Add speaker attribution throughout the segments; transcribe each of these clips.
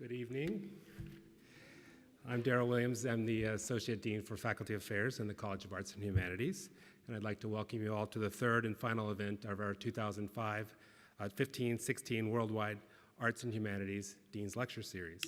Speaker 1: Good evening. I'm Darrell Williams. I'm the Associate Dean for Faculty Affairs in the College of Arts and Humanities, and I'd like to welcome you all to the third and final event of our 2015-16 Worldwide Arts and Humanities Dean's Lecture Series.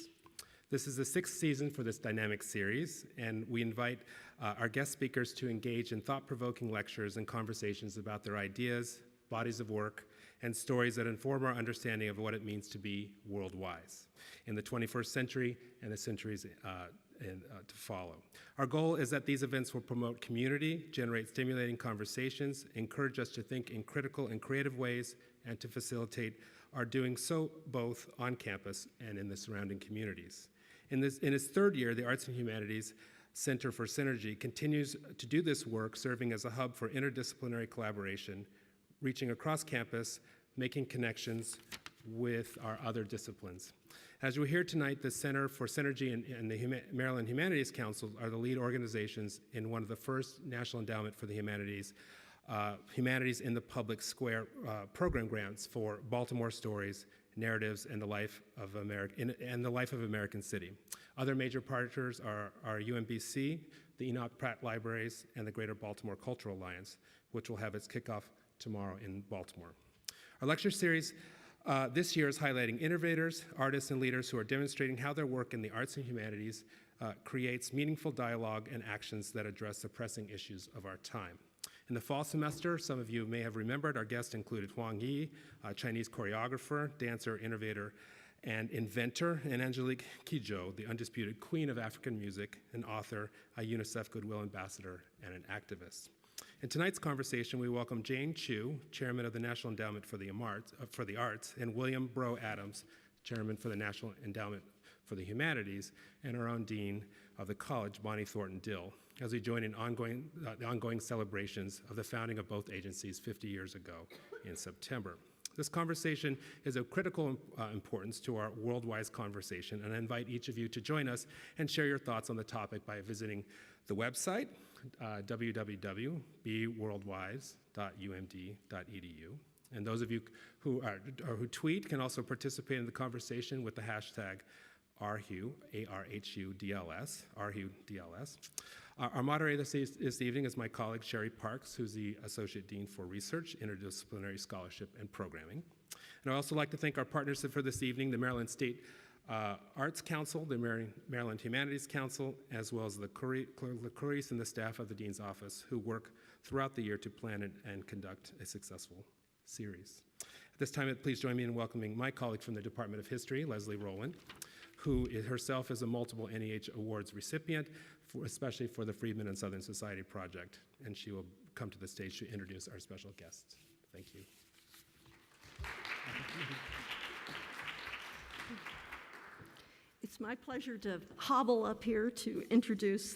Speaker 1: This is the sixth season for this dynamic series, and we invite our guest speakers to engage in thought-provoking lectures and conversations about their ideas, bodies of work, and stories that inform our understanding of what it means to be world-wise in the 21st century and the centuries to follow. Our goal is that these events will promote community, generate stimulating conversations, encourage us to think in critical and creative ways, and to facilitate our doing so both on campus and in the surrounding communities. In its third year, the Arts and Humanities Center for Synergy continues to do this work, serving as a hub for interdisciplinary collaboration, reaching across campus, making connections with our other disciplines. As you'll hear tonight, the Center for Synergy and the Maryland Humanities Council are the lead organizations in one of the first National Endowment for the Humanities, Humanities in the Public Square program grants for Baltimore Stories, Narratives, and the Life of American City. Other major partners are UMBC, the Enoch Pratt Libraries, and the Greater Baltimore Cultural Alliance, which will have its kickoff tomorrow in Baltimore. Our lecture series this year is highlighting innovators, artists, and leaders who are demonstrating how their work in the arts and humanities creates meaningful dialogue and actions that address the pressing issues of our time. In the fall semester, some of you may have remembered, our guests included Huang Yi, a Chinese choreographer, dancer, innovator, and inventor, and Angelique Kidjo, the undisputed queen of African music, an author, a UNICEF Goodwill Ambassador, and an activist. In tonight's conversation, we welcome Jane Chu, Chairman of the National Endowment for the Arts, and William Bro Adams, Chairman for the National Endowment for the Humanities, and our own Dean of the College, Bonnie Thornton Dill, as we join in the ongoing celebrations of the founding of both agencies 50 years ago in September. This conversation is of critical importance to our worldwide conversation, and I invite each of you to join us and share your thoughts on the topic by visiting the website, www.beworldwise.umd.edu. And those of you who tweet can also participate in the conversation with the hashtag RHU, ARHUDLS, RHUDLS. Our moderator this evening is my colleague Sherry Parks, who's the Associate Dean for Research, Interdisciplinary Scholarship, and Programming. And I'd also like to thank our partners for this evening, the Maryland State Arts Council, the Maryland Humanities Council, as well as the Clarice and the staff of the Dean's Office, who work throughout the year to plan and conduct a successful series. At this time, please join me in welcoming my colleague from the Department of History, Leslie Rowland, who herself is a multiple NEH Awards recipient, especially for the Freedmen and Southern Society Project, and she will come to the stage to introduce our special guests. Thank you.
Speaker 2: It's my pleasure to hobble up here to introduce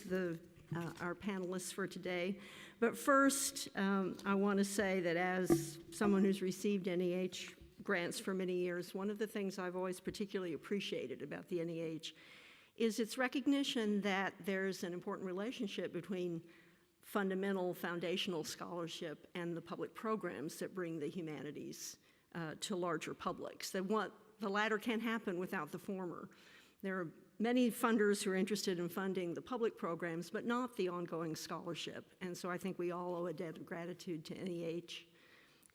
Speaker 2: our panelists for today. But first, I want to say that as someone who's received NEH grants for many years, one of the things I've always particularly appreciated about the NEH is its recognition that there's an important relationship between fundamental foundational scholarship and the public programs that bring the humanities to larger publics. The latter can't happen without the former. There are many funders who are interested in funding the public programs, but not the ongoing scholarship. And so I think we all owe a debt of gratitude to NEH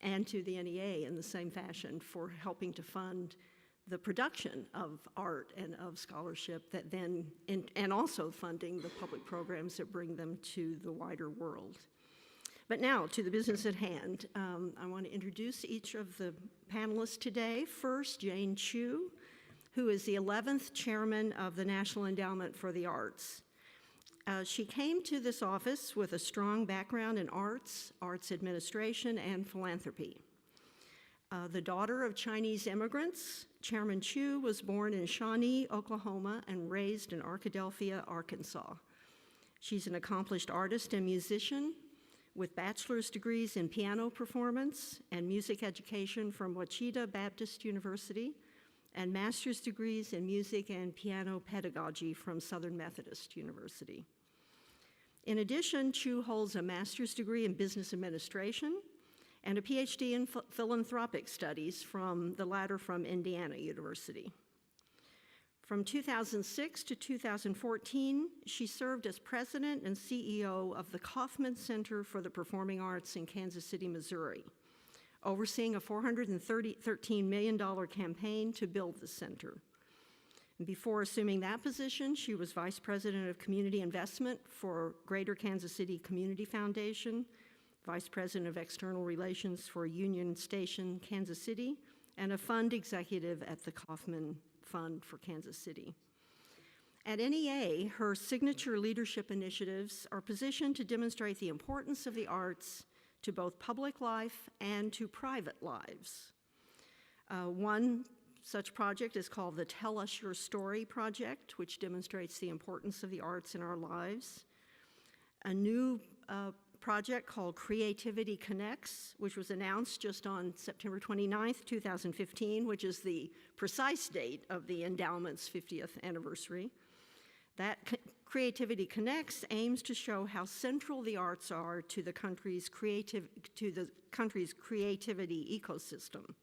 Speaker 2: and to the NEA in the same fashion for helping to fund the production of art and of scholarship that then, and also funding the public programs that bring them to the wider world. But now, to the business at hand. I want to introduce each of the panelists today. First, Jane Chu, who is the 11th chairman of the National Endowment for the Arts. She came to this office with a strong background in arts administration, and philanthropy. The daughter of Chinese immigrants, Chairman Chu was born in Shawnee, Oklahoma, and raised in Arkadelphia, Arkansas. She's an accomplished artist and musician with bachelor's degrees in piano performance and music education from Ouachita Baptist University, and master's degrees in music and piano pedagogy from Southern Methodist University. In addition, Chu holds a master's degree in business administration and a PhD in philanthropic studies, the latter from Indiana University. From 2006 to 2014, she served as president and CEO of the Kaufman Center for the Performing Arts in Kansas City, Missouri, overseeing a $413 million campaign to build the center. And before assuming that position, she was vice president of community investment for Greater Kansas City Community Foundation, vice president of external relations for Union Station, Kansas City, and a fund executive at the Kaufman Fund for Kansas City. At NEA, her signature leadership initiatives are positioned to demonstrate the importance of the arts to both public life and to private lives. One such project is called the Tell Us Your Story Project, which demonstrates the importance of the arts in our lives. A new project called Creativity Connects, which was announced just on September 29th, 2015, which is the precise date of the endowment's 50th anniversary. That Creativity Connects aims to show how central the arts are to the country's creativity ecosystem,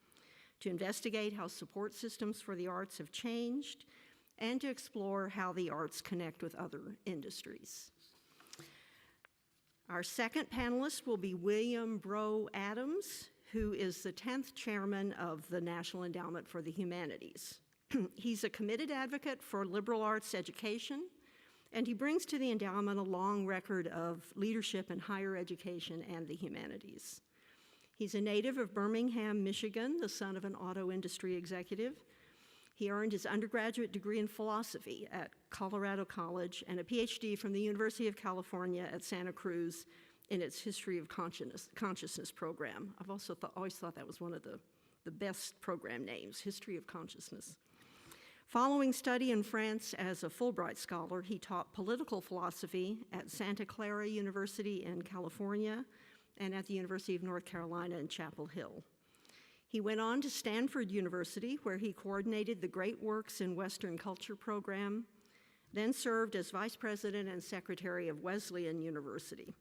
Speaker 2: to investigate how support systems for the arts have changed, and to explore how the arts connect with other industries. Our second panelist will be William Bro Adams, who is the 10th chairman of the National Endowment for the Humanities. He's a committed advocate for liberal arts education, and he brings to the endowment a long record of leadership in higher education and the humanities. He's a native of Birmingham, Michigan, the son of an auto industry executive. He earned his undergraduate degree in philosophy at Colorado College and a PhD from the University of California at Santa Cruz in its History of Consciousness program. I've also always thought that was one of the best program names, History of Consciousness. Following study in France as a Fulbright scholar, he taught political philosophy at Santa Clara University in California and at the University of North Carolina in Chapel Hill. He went on to Stanford University, where he coordinated the Great Works in Western Culture program, then served as vice president and secretary of Wesleyan University.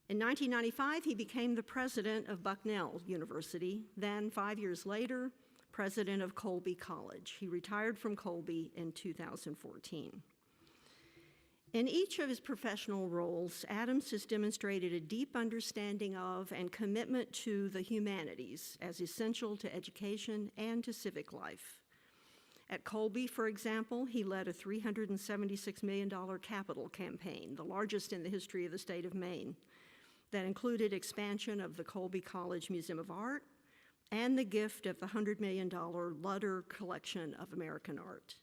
Speaker 2: In 1995, he became the president of Bucknell University, then 5 years later, president of Colby College. He retired from Colby in 2014. In each of his professional roles, Adams has demonstrated a deep understanding of and commitment to the humanities as essential to education and to civic life. At Colby, for example, he led a $376 million capital campaign, the largest in the history of the state of Maine, that included expansion of the Colby College Museum of Art and the gift of the $100 million Lutter Collection of American Art.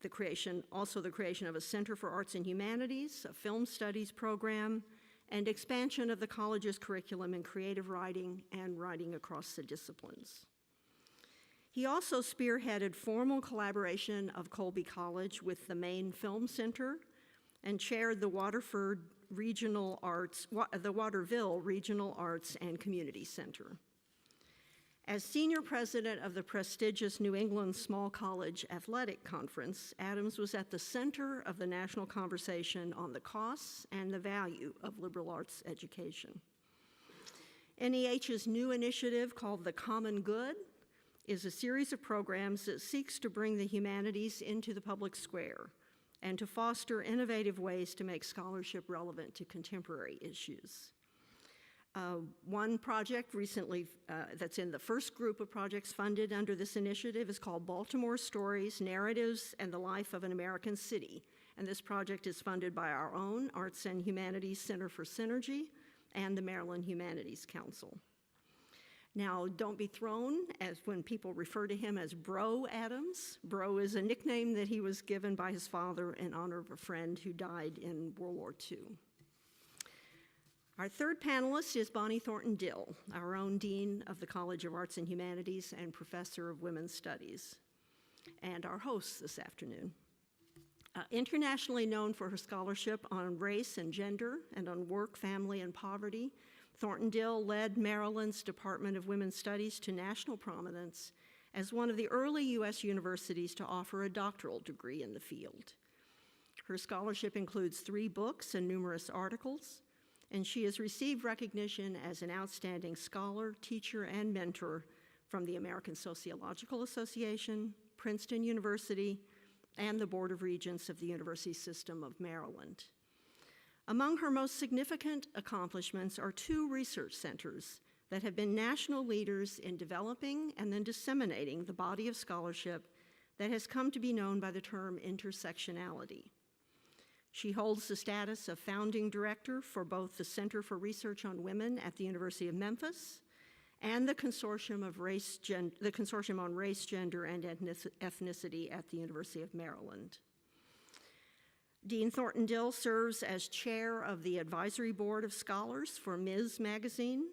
Speaker 2: The creation of a Center for Arts and Humanities, a film studies program, and expansion of the college's curriculum in creative writing and writing across the disciplines. He also spearheaded formal collaboration of Colby College with the Maine Film Center and chaired the Waterville Regional Arts and Community Center. As senior president of the prestigious New England Small College Athletic Conference, Adams was at the center of the national conversation on the costs and the value of liberal arts education. NEH's new initiative, called The Common Good, is a series of programs that seeks to bring the humanities into the public square and to foster innovative ways to make scholarship relevant to contemporary issues. One project recently that's in the first group of projects funded under this initiative is called Baltimore Stories, Narratives, and the Life of an American City. And this project is funded by our own Arts and Humanities Center for Synergy and the Maryland Humanities Council. Now, don't be thrown as when people refer to him as Bro Adams. Bro is a nickname that he was given by his father in honor of a friend who died in World War II. Our third panelist is Bonnie Thornton-Dill, our own Dean of the College of Arts and Humanities and Professor of Women's Studies, and our host this afternoon. Internationally known for her scholarship on race and gender and on work, family, and poverty, Thornton-Dill led Maryland's Department of Women's Studies to national prominence as one of the early U.S. universities to offer a doctoral degree in the field. Her scholarship includes 3 books and numerous articles, and she has received recognition as an outstanding scholar, teacher, and mentor from the American Sociological Association, Princeton University, and the Board of Regents of the University System of Maryland. Among her most significant accomplishments are 2 research centers that have been national leaders in developing and then disseminating the body of scholarship that has come to be known by the term intersectionality. She holds the status of founding director for both the Center for Research on Women at the University of Memphis and the Consortium on Race, Gender, and Ethnicity at the University of Maryland. Dean Thornton-Dill serves as chair of the Advisory Board of Scholars for Ms. Magazine.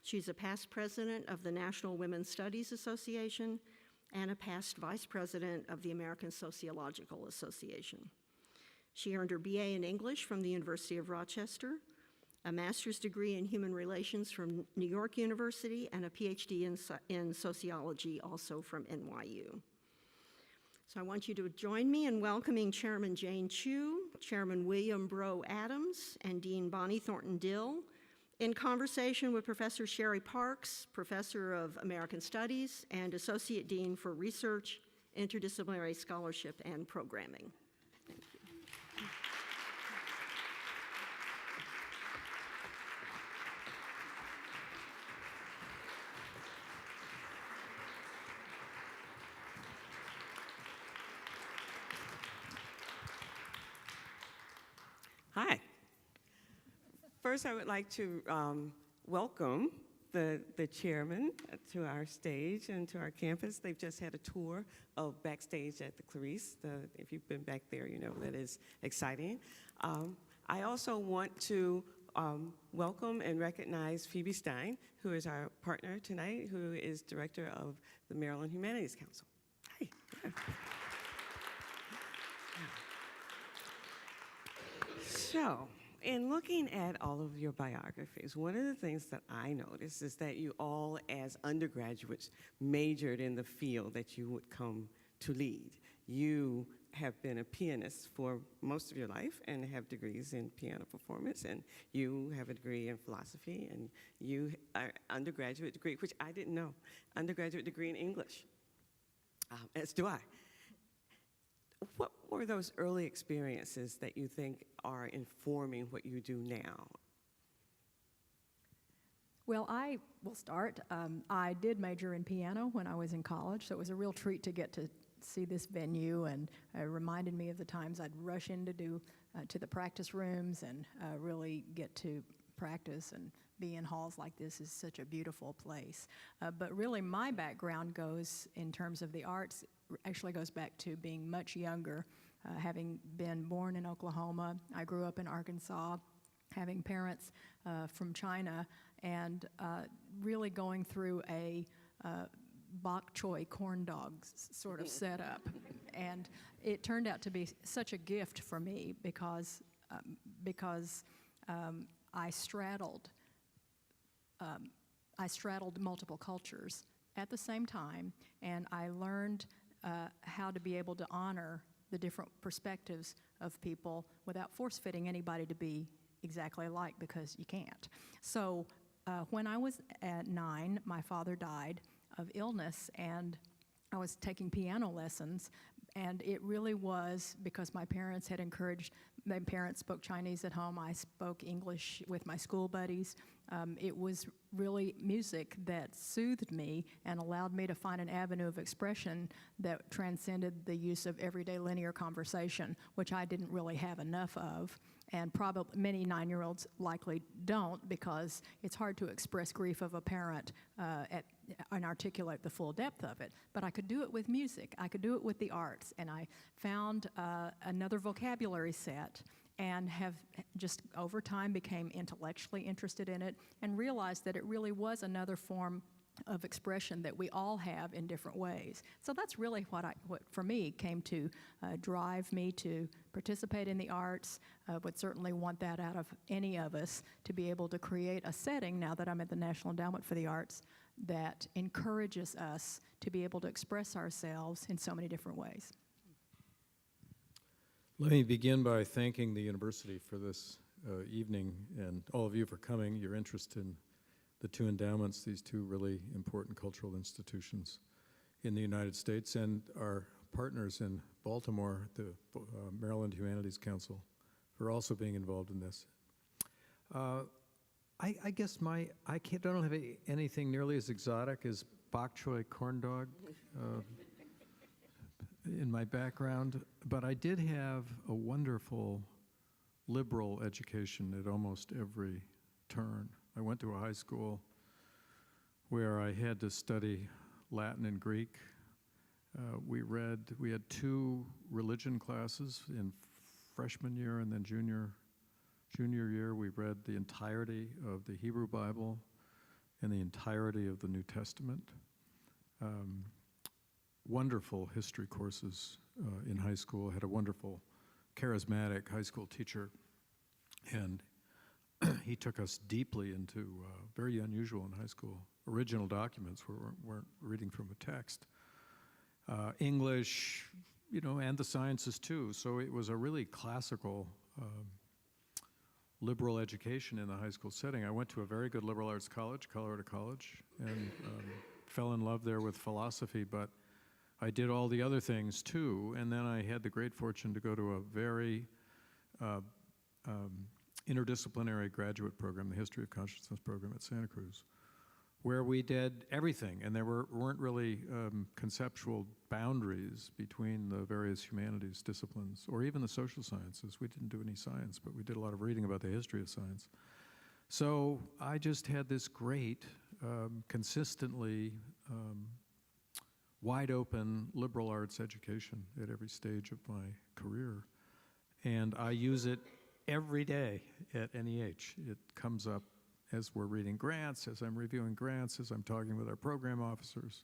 Speaker 2: She's a past president of the National Women's Studies Association and a past vice president of the American Sociological Association. She earned her BA in English from the University of Rochester, a master's degree in human relations from New York University, and a PhD in sociology also from NYU. So I want you to join me in welcoming Chairman Jane Chu, Chairman William Bro Adams, and Dean Bonnie Thornton-Dill in conversation with Professor Sherry Parks, Professor of American Studies and Associate Dean for Research, Interdisciplinary Scholarship, and Programming. Thank you.
Speaker 3: Hi. First, I would like to welcome the chairman to our stage and to our campus. They've just had a tour of backstage at the Clarice. If you've been back there, you know that is exciting. I also want to welcome and recognize Phoebe Stein, who is our partner tonight, who is director of the Maryland Humanities Council. Hi. So, in looking at all of your biographies, one of the things that I noticed is that you all, as undergraduates, majored in the field that you would come to lead. You have been a pianist for most of your life and have degrees in piano performance, and you have a degree in philosophy, and you are undergraduate degree, which I didn't know, undergraduate degree in English, as do I. What were those early experiences that you think are informing what you do now?
Speaker 4: Well, I will start. I did major in piano when I was in college, so it was a real treat to get to see this venue, and it reminded me of the times I'd rush in to the practice rooms and really get to practice, and be in halls like this is such a beautiful place. But really my background goes, in terms of the arts, actually goes back to being much younger, having been born in Oklahoma. I grew up in Arkansas, having parents from China, and really going through a bok choy corn dogs sort of setup. And it turned out to be such a gift for me because I straddled multiple cultures at the same time, and I learned how to be able to honor the different perspectives of people without force-fitting anybody to be exactly alike, because you can't. So when I was at 9, my father died of illness, and I was taking piano lessons, and it really was because my parents had encouraged. My parents spoke Chinese at home. I spoke English with my school buddies. It was really music that soothed me and allowed me to find an avenue of expression that transcended the use of everyday linear conversation, which I didn't really have enough of. And probably many 9-year-olds likely don't, because it's hard to express grief of a parent and articulate the full depth of it. But I could do it with music. I could do it with the arts. And I found another vocabulary set, and have just over time became intellectually interested in it, and realized that it really was another form of expression that we all have in different ways. So that's really what for me came to drive me to participate in the arts. Would certainly want that out of any of us, to be able to create a setting, now that I'm at the National Endowment for the Arts, that encourages us to be able to express ourselves in so many different ways.
Speaker 5: Let me begin by thanking the university for this evening, and all of you for coming, your interest in the 2 endowments, these 2 really important cultural institutions. in the United States, and our partners in Baltimore, the Maryland Humanities Council, for also being involved in this. I guess don't have anything nearly as exotic as bok choy corn dog in my background, but I did have a wonderful liberal education at almost every turn. I went to a high school where I had to study Latin and Greek. We had 2 religion classes in freshman year, and then junior year we read the entirety of the Hebrew Bible and the entirety of the New Testament. Wonderful history courses in high school. I had a wonderful, charismatic high school teacher, and he took us deeply into, very unusual in high school, original documents where we weren't reading from a text. English, and the sciences too. So it was a really classical, liberal education in the high school setting. I went to a very good liberal arts college, Colorado College, and fell in love there with philosophy, but I did all the other things too, and then I had the great fortune to go to a very interdisciplinary graduate program, the History of Consciousness program at Santa Cruz, where we did everything, and there weren't really conceptual boundaries between the various humanities disciplines, or even the social sciences. We didn't do any science, but we did a lot of reading about the history of science. So I just had this great, consistently wide open liberal arts education at every stage of my career. And I use it every day at NEH. It comes up as we're reading grants, as I'm reviewing grants, as I'm talking with our program officers.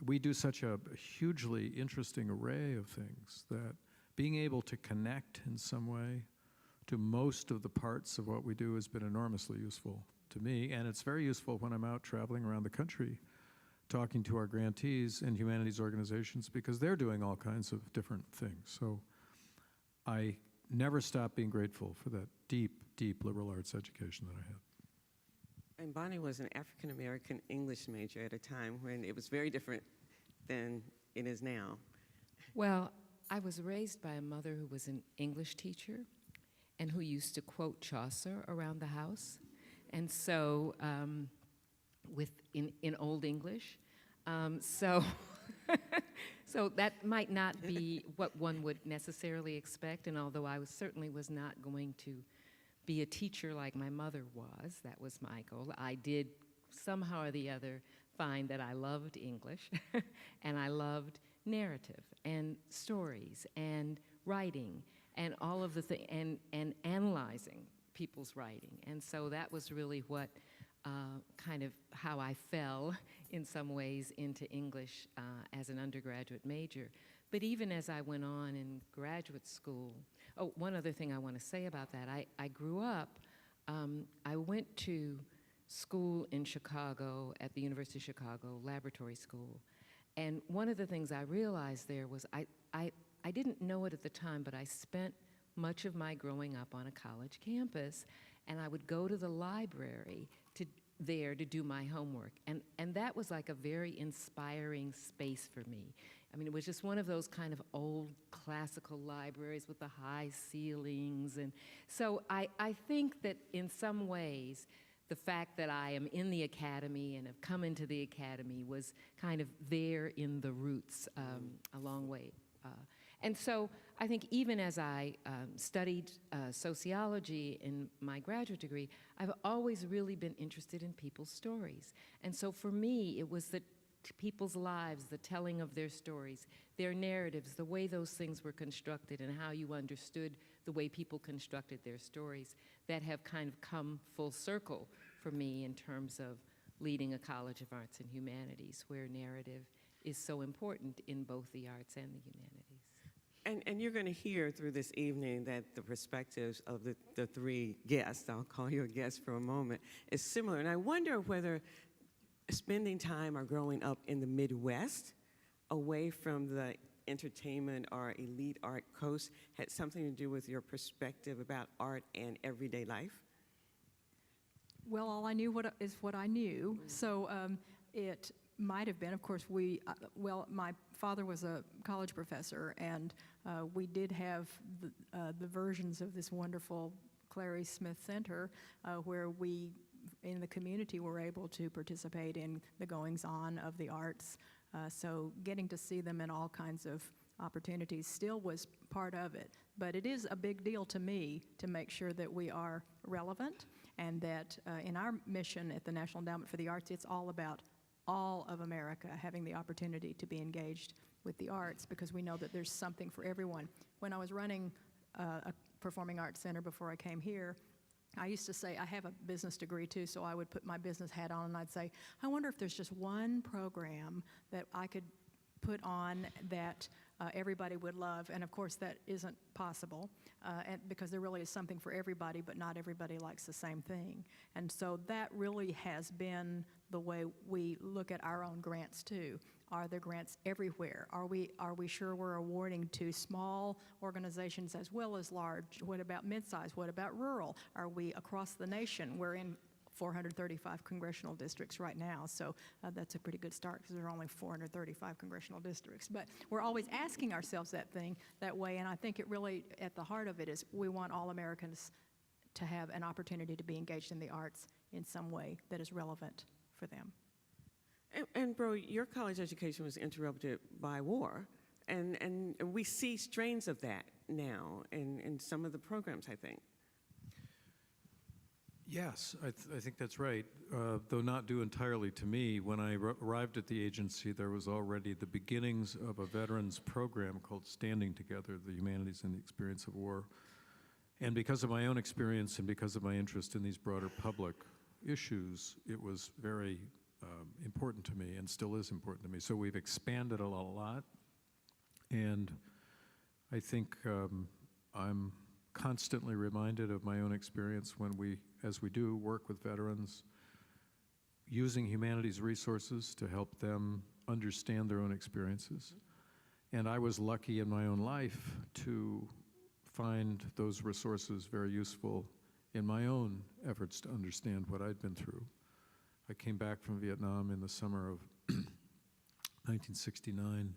Speaker 5: We do such a hugely interesting array of things that being able to connect in some way to most of the parts of what we do has been enormously useful to me, and it's very useful when I'm out traveling around the country talking to our grantees and humanities organizations, because they're doing all kinds of different things. So I never stop being grateful for that deep, deep liberal arts education that I had.
Speaker 3: And Bonnie was an African-American English major at a time when it was very different than it is now.
Speaker 6: Well, I was raised by a mother who was an English teacher and who used to quote Chaucer around the house. And so, in Old English. So that might not be what one would necessarily expect, and although I certainly was not going to be a teacher like my mother was, that was my goal, I did somehow or the other find that I loved English, and I loved narrative, and stories, and writing, and all of the things, and analyzing people's writing. And so that was really what kind of how I fell in some ways into English as an undergraduate major. But even as I went on in graduate school, one other thing I want to say about that, I grew up, I went to school in Chicago at the University of Chicago, laboratory school. And one of the things I realized there was I didn't know it at the time, but I spent much of my growing up on a college campus, and I would go to the library to do my homework. And that was like a very inspiring space for me. I mean, it was just one of those kind of old classical libraries with the high ceilings. And so I think that in some ways, the fact that I am in the academy and have come into the academy was kind of there in the roots a long way. And so I think even as I studied sociology in my graduate degree, I've always really been interested in people's stories. And so for me, it was the people's lives, the telling of their stories, their narratives, the way those things were constructed and how you understood the way people constructed their stories that have kind of come full circle for me in terms of leading a College of Arts and Humanities, where narrative is so important in both the arts and the humanities.
Speaker 3: And you're going to hear through this evening that the perspectives of the three guests, I'll call you a guest for a moment, is similar. And I wonder whether spending time or growing up in the Midwest, away from the entertainment or elite art coast, had something to do with your perspective about art and everyday life?
Speaker 4: Well, all I knew is what I knew. So might have been. Of course, my father was a college professor, and we did have the versions of this wonderful Clary Smith Center where we, in the community, were able to participate in the goings-on of the arts. So getting to see them in all kinds of opportunities still was part of it. But it is a big deal to me to make sure that we are relevant, and that in our mission at the National Endowment for the Arts, it's all about all of America having the opportunity to be engaged with the arts, because we know that there's something for everyone. When I was running a performing arts center before I came here, I used to say, I have a business degree too, so I would put my business hat on and I'd say, I wonder if there's just one program that I could put on that everybody would love. And of course that isn't possible because there really is something for everybody, but not everybody likes the same thing. And so that really has been the way we look at our own grants too. Are there grants everywhere? Are we sure we're awarding to small organizations as well as large? What about mid-size? What about rural? Are we across the nation? We're in 435 congressional districts right now, so that's a pretty good start because there are only 435 congressional districts. But we're always asking ourselves that way, and I think it really, at the heart of it, is we want all Americans to have an opportunity to be engaged in the arts in some way that is relevant for them.
Speaker 3: And Bro, your college education was interrupted by war, and we see strains of that now in some of the programs, I think.
Speaker 5: Yes, I think that's right, though not due entirely to me. When I arrived at the agency, there was already the beginnings of a veterans program called Standing Together, the Humanities and the Experience of War. And because of my own experience and because of my interest in these broader public issues, it was very important to me and still is important to me. So we've expanded a lot, and I think I'm constantly reminded of my own experience when as we do work with veterans, using humanities resources to help them understand their own experiences. And I was lucky in my own life to find those resources very useful in my own efforts to understand what I'd been through. I came back from Vietnam in the summer of 1969,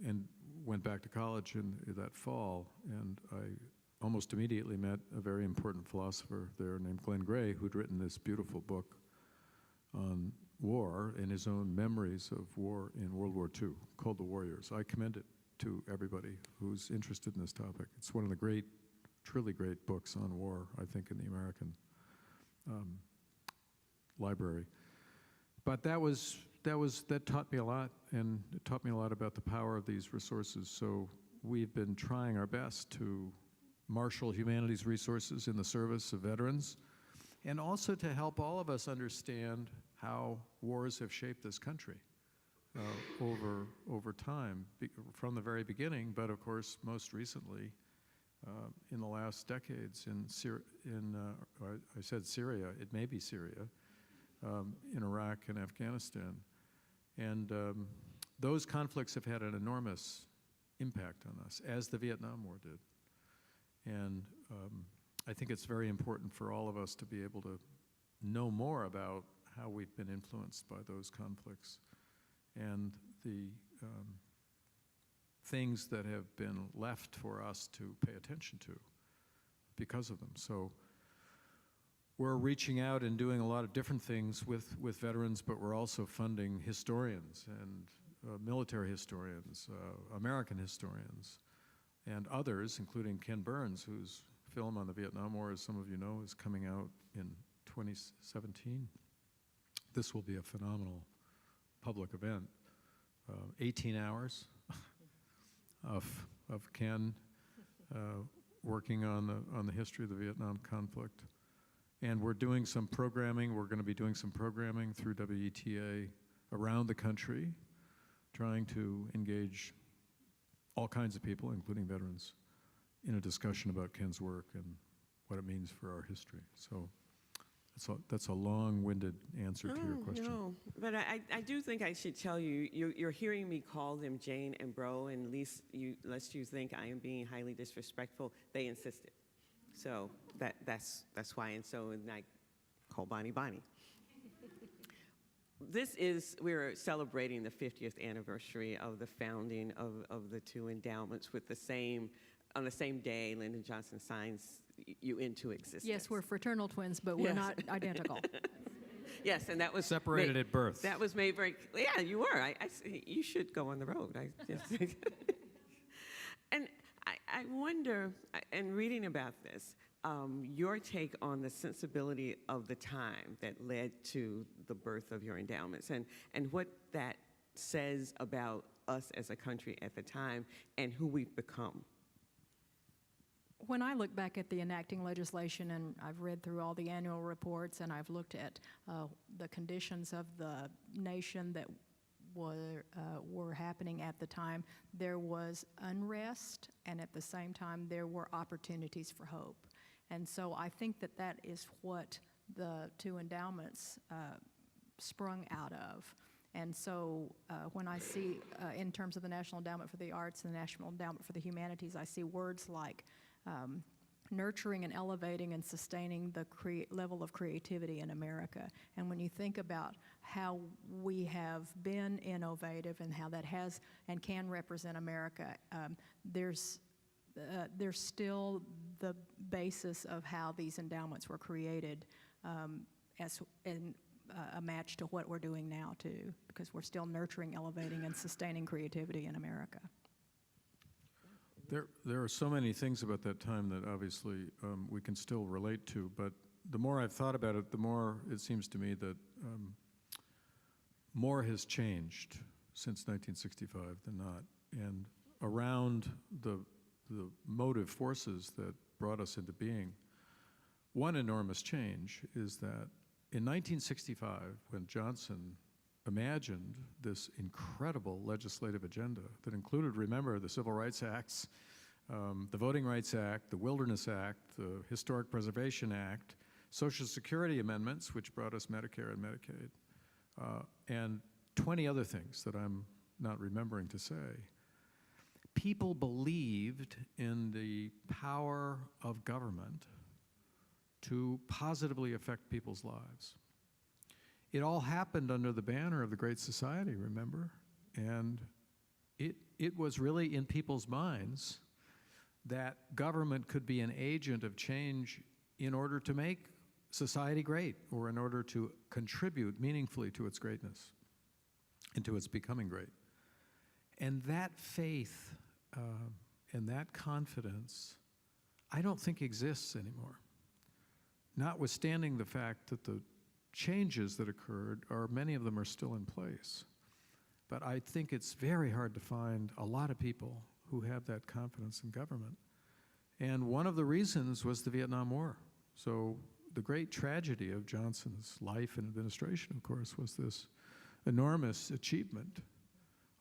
Speaker 5: and went back to college in that fall, and I almost immediately met a very important philosopher there named Glenn Gray, who'd written this beautiful book on war and his own memories of war in World War II, called The Warriors. I commend it to everybody who's interested in this topic. It's one of the great, truly great books on war, I think, in the American library. But that taught me a lot, and it taught me a lot about the power of these resources. So we've been trying our best to marshal humanities resources in the service of veterans, and also to help all of us understand how wars have shaped this country over time, from the very beginning, but of course most recently in the last decades I said Syria, it may be Syria, in Iraq and Afghanistan. And those conflicts have had an enormous impact on us, as the Vietnam War did. And I think it's very important for all of us to be able to know more about how we've been influenced by those conflicts and the things that have been left for us to pay attention to because of them. So we're reaching out and doing a lot of different things with veterans, but we're also funding historians and military historians, American historians, and others, including Ken Burns, whose film on the Vietnam War, as some of you know, is coming out in 2017. This will be a phenomenal public event. 18 hours of Ken working on the history of the Vietnam conflict. And we're doing some programming. We're going to be doing some programming through WETA around the country, trying to engage all kinds of people, including veterans, in a discussion about Ken's work and what it means for our history. So that's a long-winded answer to your question.
Speaker 3: No, but I do think I should tell you, you're hearing me call them Jane and Bro, and lest you think I am being highly disrespectful, they insisted. So that's why, and I call Bonnie Bonnie. we're celebrating the 50th anniversary of the founding of the two endowments on the same day Lyndon Johnson signs you into existence.
Speaker 4: Yes, we're fraternal twins, but we're
Speaker 3: Yes.
Speaker 4: not identical.
Speaker 3: Yes, and that was
Speaker 5: Separated at birth.
Speaker 3: That was made very clear. Yeah, you were. You should go on the road. And I wonder, in reading about this, your take on the sensibility of the time that led to the birth of your endowments and what that says about us as a country at the time and who we've become.
Speaker 4: When I look back at the enacting legislation, and I've read through all the annual reports, and I've looked at the conditions of the nation that were happening at the time, there was unrest, and at the same time, there were opportunities for hope. And so I think that that is what the two endowments sprung out of. And so when I see, in terms of the National Endowment for the Arts and the National Endowment for the Humanities, I see words like nurturing and elevating and sustaining the level of creativity in America. And when you think about how we have been innovative and how that has and can represent America, there's still the basis of how these endowments were created as a match to what we're doing now too, because we're still nurturing, elevating, and sustaining creativity in America.
Speaker 5: There are so many things about that time that obviously we can still relate to, but the more I've thought about it, the more it seems to me that more has changed since 1965 than not. And around the motive forces that brought us into being, one enormous change is that in 1965, when Johnson imagined this incredible legislative agenda that included, remember, the Civil Rights Acts, the Voting Rights Act, the Wilderness Act, the Historic Preservation Act, Social Security amendments, which brought us Medicare and Medicaid, and 20 other things that I'm not remembering to say. People believed in the power of government to positively affect people's lives. It all happened under the banner of the Great Society, remember? And it was really in people's minds that government could be an agent of change in order to make society great, or in order to contribute meaningfully to its greatness and to its becoming great. And that faith and that confidence, I don't think exists anymore. Notwithstanding the fact that the changes that occurred, many of them are still in place. But I think it's very hard to find a lot of people who have that confidence in government. And one of the reasons was the Vietnam War. So the great tragedy of Johnson's life and administration, of course, was this enormous achievement.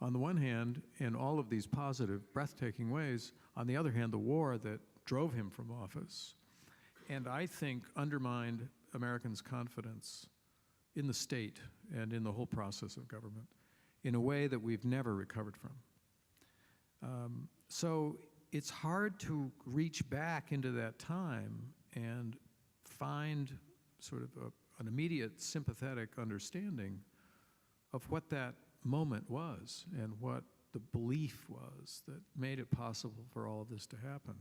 Speaker 5: On the one hand, in all of these positive, breathtaking ways, on the other hand, the war that drove him from office, and I think undermined Americans' confidence in the state and in the whole process of government in a way that we've never recovered from. So it's hard to reach back into that time and find sort of an immediate sympathetic understanding of what that moment was and what the belief was that made it possible for all of this to happen.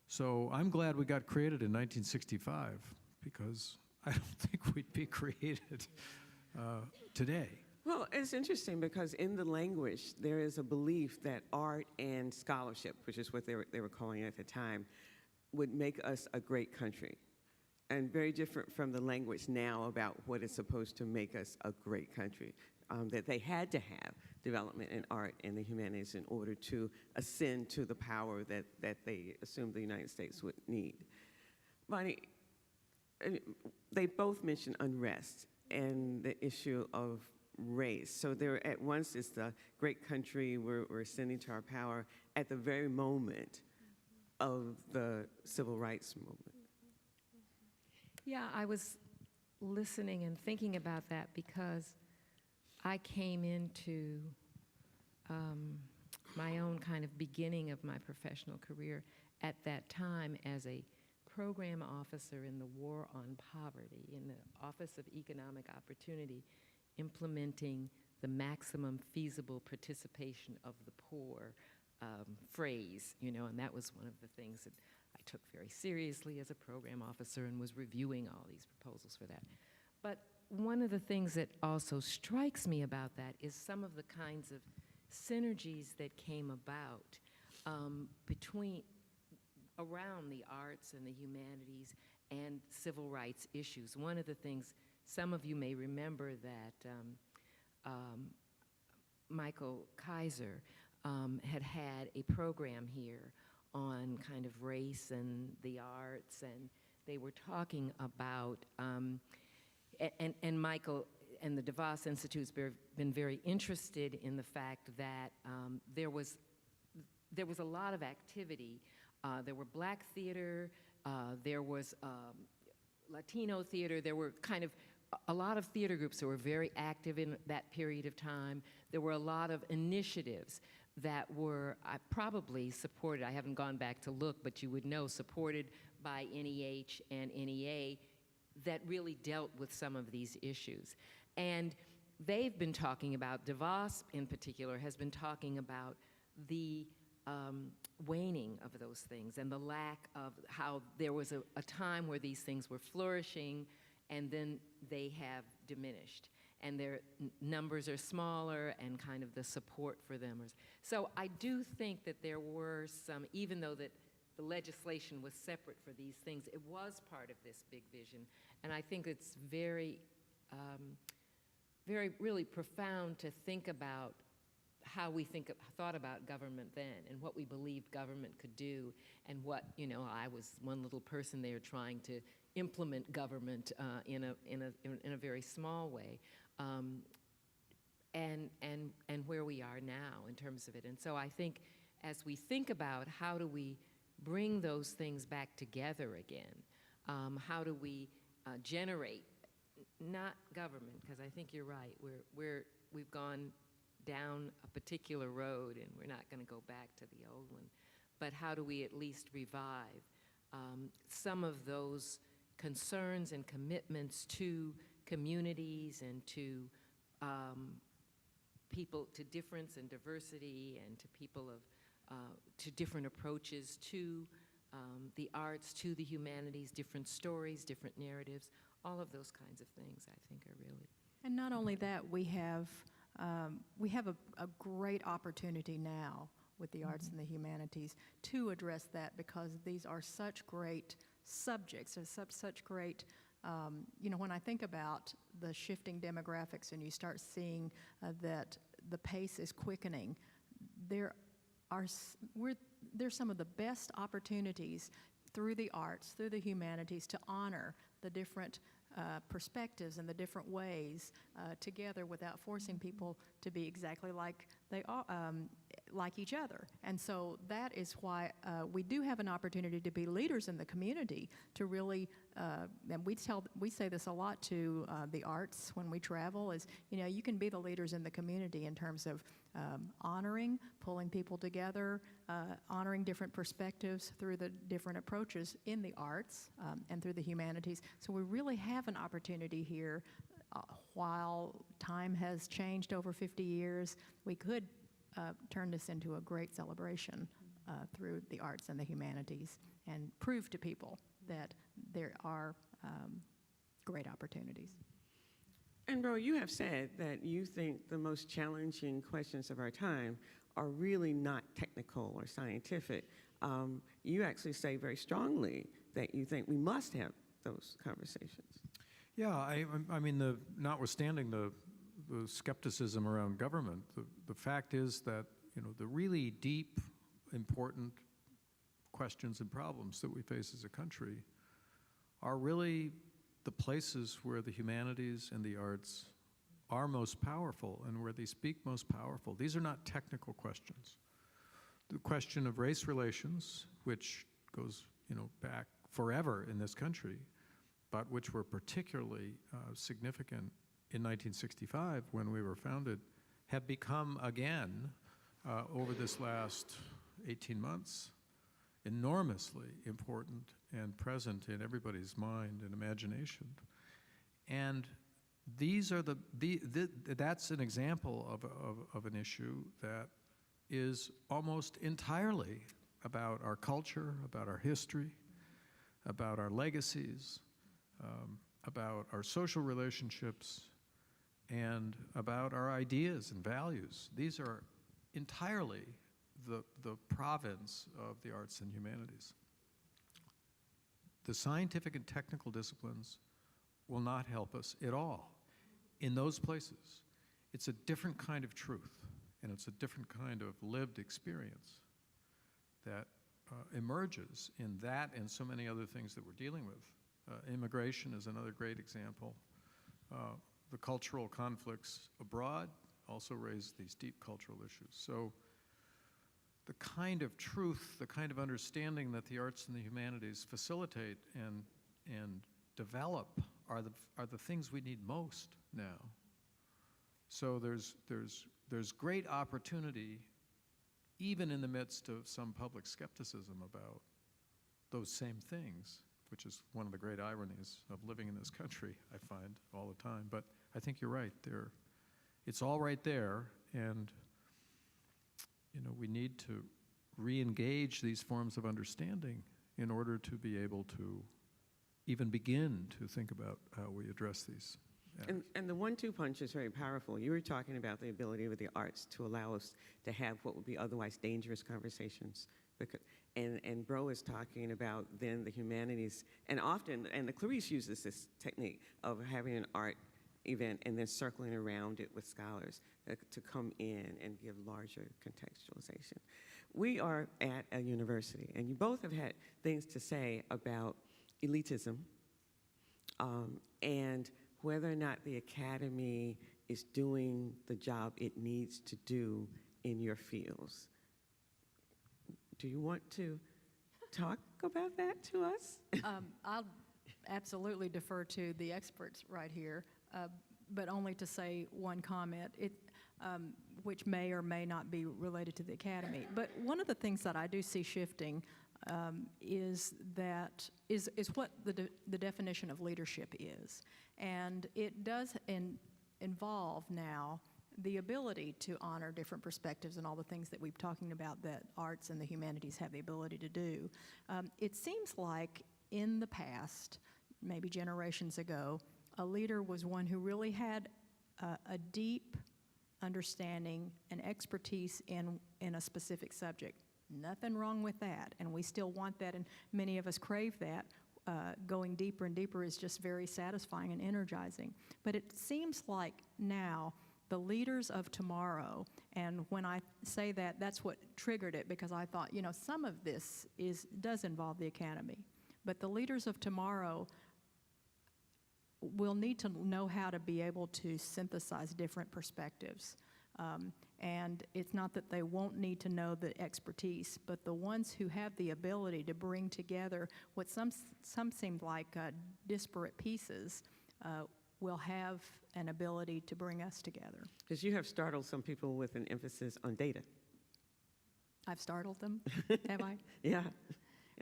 Speaker 5: So I'm glad we got created in 1965, because I don't think we'd be created today.
Speaker 3: Well, it's interesting because in the language, there is a belief that art and scholarship, which is what they were calling it at the time, would make us a great country. And very different from the language now about what is supposed to make us a great country. That they had to have development in art and the humanities in order to ascend to the power that they assumed the United States would need. Bonnie, they both mentioned unrest and the issue of race. So there at once is the great country we're ascending to our power at the very moment of the civil rights movement.
Speaker 6: Yeah, I was listening and thinking about that because I came into my own kind of beginning of my professional career at that time as a program officer in the War on Poverty in the Office of Economic Opportunity, implementing the maximum feasible participation of the poor phrase, and that was one of the things that I took very seriously as a program officer and was reviewing all these proposals for that. But one of the things that also strikes me about that is some of the kinds of synergies that came about around the arts and the humanities and civil rights issues. One of the things, some of you may remember that Michael Kaiser had a program here on kind of race and the arts, and they were talking about, and Michael and the DeVos Institute's been very interested in the fact that there was a lot of activity. There were Black theater, there was Latino theater, there were kind of a lot of theater groups that were very active in that period of time. There were a lot of initiatives that were probably supported, I haven't gone back to look, but you would know, supported by NEH and NEA that really dealt with some of these issues. And they've been talking about, DeVos in particular, has been talking about the waning of those things and the lack of how there was a time where these things were flourishing and then they have diminished. And their numbers are smaller and kind of the support for them. So I do think that there were some, even though that the legislation was separate for these things, it was part of this big vision. And I think it's very, really profound to think about how we thought about government then and what we believed government could do and what, I was one little person there trying to implement government in a very small way, and where we are now in terms of it. And so I think as we think about how do we bring those things back together again, how do we generate, not government, because I think you're right, we've gone down a particular road and we're not going to go back to the old one, but how do we at least revive some of those concerns and commitments to communities and to people, to difference and diversity, and to people to different approaches to the arts, to the humanities, different stories, different narratives, all of those kinds of things I think are really.
Speaker 4: And not only that, we have a great opportunity now with the arts and the humanities to address that, because these are such great subjects, and such great, when I think about the shifting demographics and you start seeing that the pace is quickening, there's some of the best opportunities through the arts, through the humanities, to honor the different perspectives and the different ways together without forcing people to be exactly like they are, like each other. And so that is why we do have an opportunity to be leaders in the community, to really, and we say this a lot to the arts when we travel, is, you can be the leaders in the community in terms of honoring, pulling people together, honoring different perspectives through the different approaches in the arts and through the humanities. So we really have an opportunity here. While time has changed over 50 years, we could turn this into a great celebration through the arts and the humanities and prove to people that there are great opportunities.
Speaker 3: And Bro, you have said that you think the most challenging questions of our time are really not technical or scientific. You actually say very strongly that you think we must have those conversations.
Speaker 5: Yeah, I mean, notwithstanding the skepticism around government, the fact is that, the really deep, important questions and problems that we face as a country are really the places where the humanities and the arts are most powerful and where they speak most powerful. These are not technical questions. The question of race relations, which goes, back forever in this country, but which were particularly significant in 1965 when we were founded, have become again over this last 18 months enormously important and present in everybody's mind and imagination. And these are that's an example of an issue that is almost entirely about our culture, about our history, about our legacies, about our social relationships, and about our ideas and values. These are entirely the province of the arts and humanities. The scientific and technical disciplines will not help us at all in those places. It's a different kind of truth, and it's a different kind of lived experience that emerges in that and so many other things that we're dealing with. Immigration is another great example. The cultural conflicts abroad also raise these deep cultural issues. So the kind of truth, the kind of understanding that the arts and the humanities facilitate and develop are the things we need most now. So there's great opportunity, even in the midst of some public skepticism about those same things, which is one of the great ironies of living in this country, I find all the time. But I think you're right. It's all right there, and we need to re-engage these forms of understanding in order to be able to even begin to think about how we address these.
Speaker 3: And the 1-2 punch is very powerful. You were talking about the ability of the arts to allow us to have what would be otherwise dangerous conversations. And Bro is talking about then the humanities, and often, and the Clarice uses this technique of having an art event and then circling around it with scholars to come in and give larger contextualization. We are at a university, and you both have had things to say about elitism and whether or not the academy is doing the job it needs to do in your fields. Do you want to talk about that to us?
Speaker 4: I'll absolutely defer to the experts right here, but only to say one comment, which may or may not be related to the academy. But one of the things that I do see shifting is what the definition of leadership is. And it does involve now the ability to honor different perspectives and all the things that we've talking about that arts and the humanities have the ability to do. It seems like in the past, maybe generations ago, a leader was one who really had a deep understanding and expertise in a specific subject. Nothing wrong with that, and we still want that, and many of us crave that. Going deeper and deeper is just very satisfying and energizing. But it seems like now the leaders of tomorrow, and when I say that, that's what triggered it, because I thought, some of this does involve the academy. But the leaders of tomorrow will need to know how to be able to synthesize different perspectives. And it's not that they won't need to know the expertise, but the ones who have the ability to bring together what some seemed like disparate pieces will have an ability to bring us together.
Speaker 3: Because you have startled some people with an emphasis on data.
Speaker 4: I've startled them, have I?
Speaker 3: Yeah.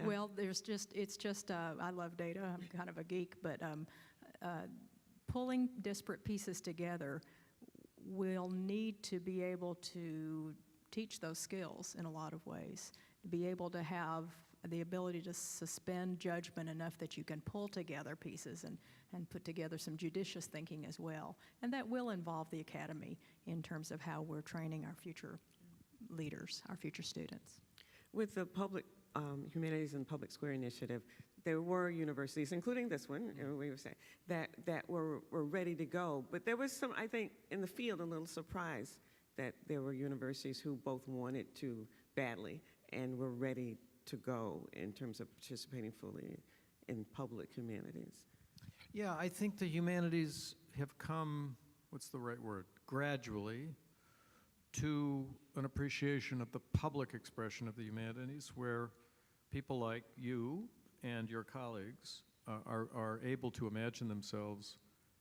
Speaker 4: Well, I love data. I'm kind of a geek, but pulling disparate pieces together will need to be able to teach those skills in a lot of ways, to be able to have the ability to suspend judgment enough that you can pull together pieces and put together some judicious thinking as well. And that will involve the academy in terms of how we're training our future leaders, our future students.
Speaker 3: With the public Humanities and Public Square Initiative, there were universities, including this one, we were saying, that were ready to go. But there was some, I think, in the field, a little surprise that there were universities who both wanted to badly and were ready to go in terms of participating fully in public humanities.
Speaker 5: Yeah, I think the humanities have come, what's the right word, gradually to an appreciation of the public expression of the humanities, where people like you and your colleagues are able to imagine themselves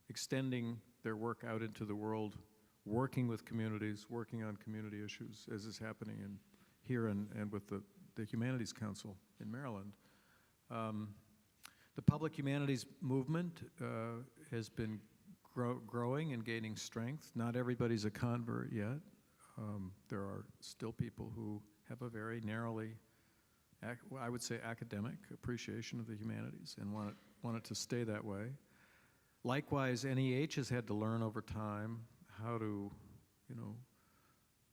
Speaker 5: extending their work out into the world, working with communities, working on community issues, as is happening here and with the Humanities Council in Maryland. The public humanities movement has been growing and gaining strength. Not everybody's a convert yet. There are still people who have a very narrowly, I would say, academic appreciation of the humanities and want it to stay that way. Likewise, NEH has had to learn over time how to,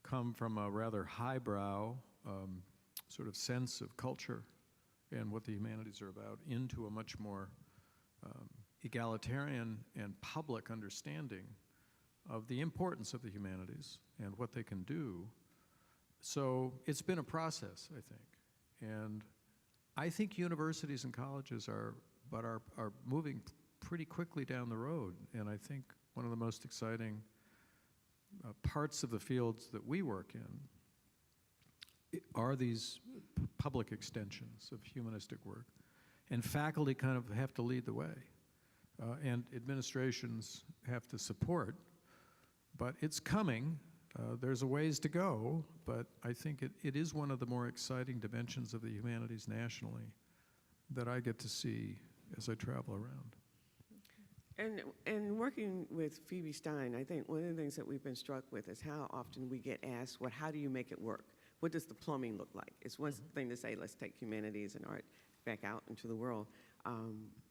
Speaker 5: come from a rather highbrow sort of sense of culture and what the humanities are about into a much more egalitarian and public understanding of the importance of the humanities and what they can do. So it's been a process, I think. And I think universities and colleges are moving pretty quickly down the road. And I think one of the most exciting parts of the fields that we work in are these public extensions of humanistic work. And faculty kind of have to lead the way. And administrations have to support. But it's coming. There's a ways to go, but I think it is one of the more exciting dimensions of the humanities nationally that I get to see as I travel around.
Speaker 3: And working with Phoebe Stein, I think one of the things that we've been struck with is how often we get asked, well, how do you make it work? What does the plumbing look like? It's one thing to say, let's take humanities and art back out into the world,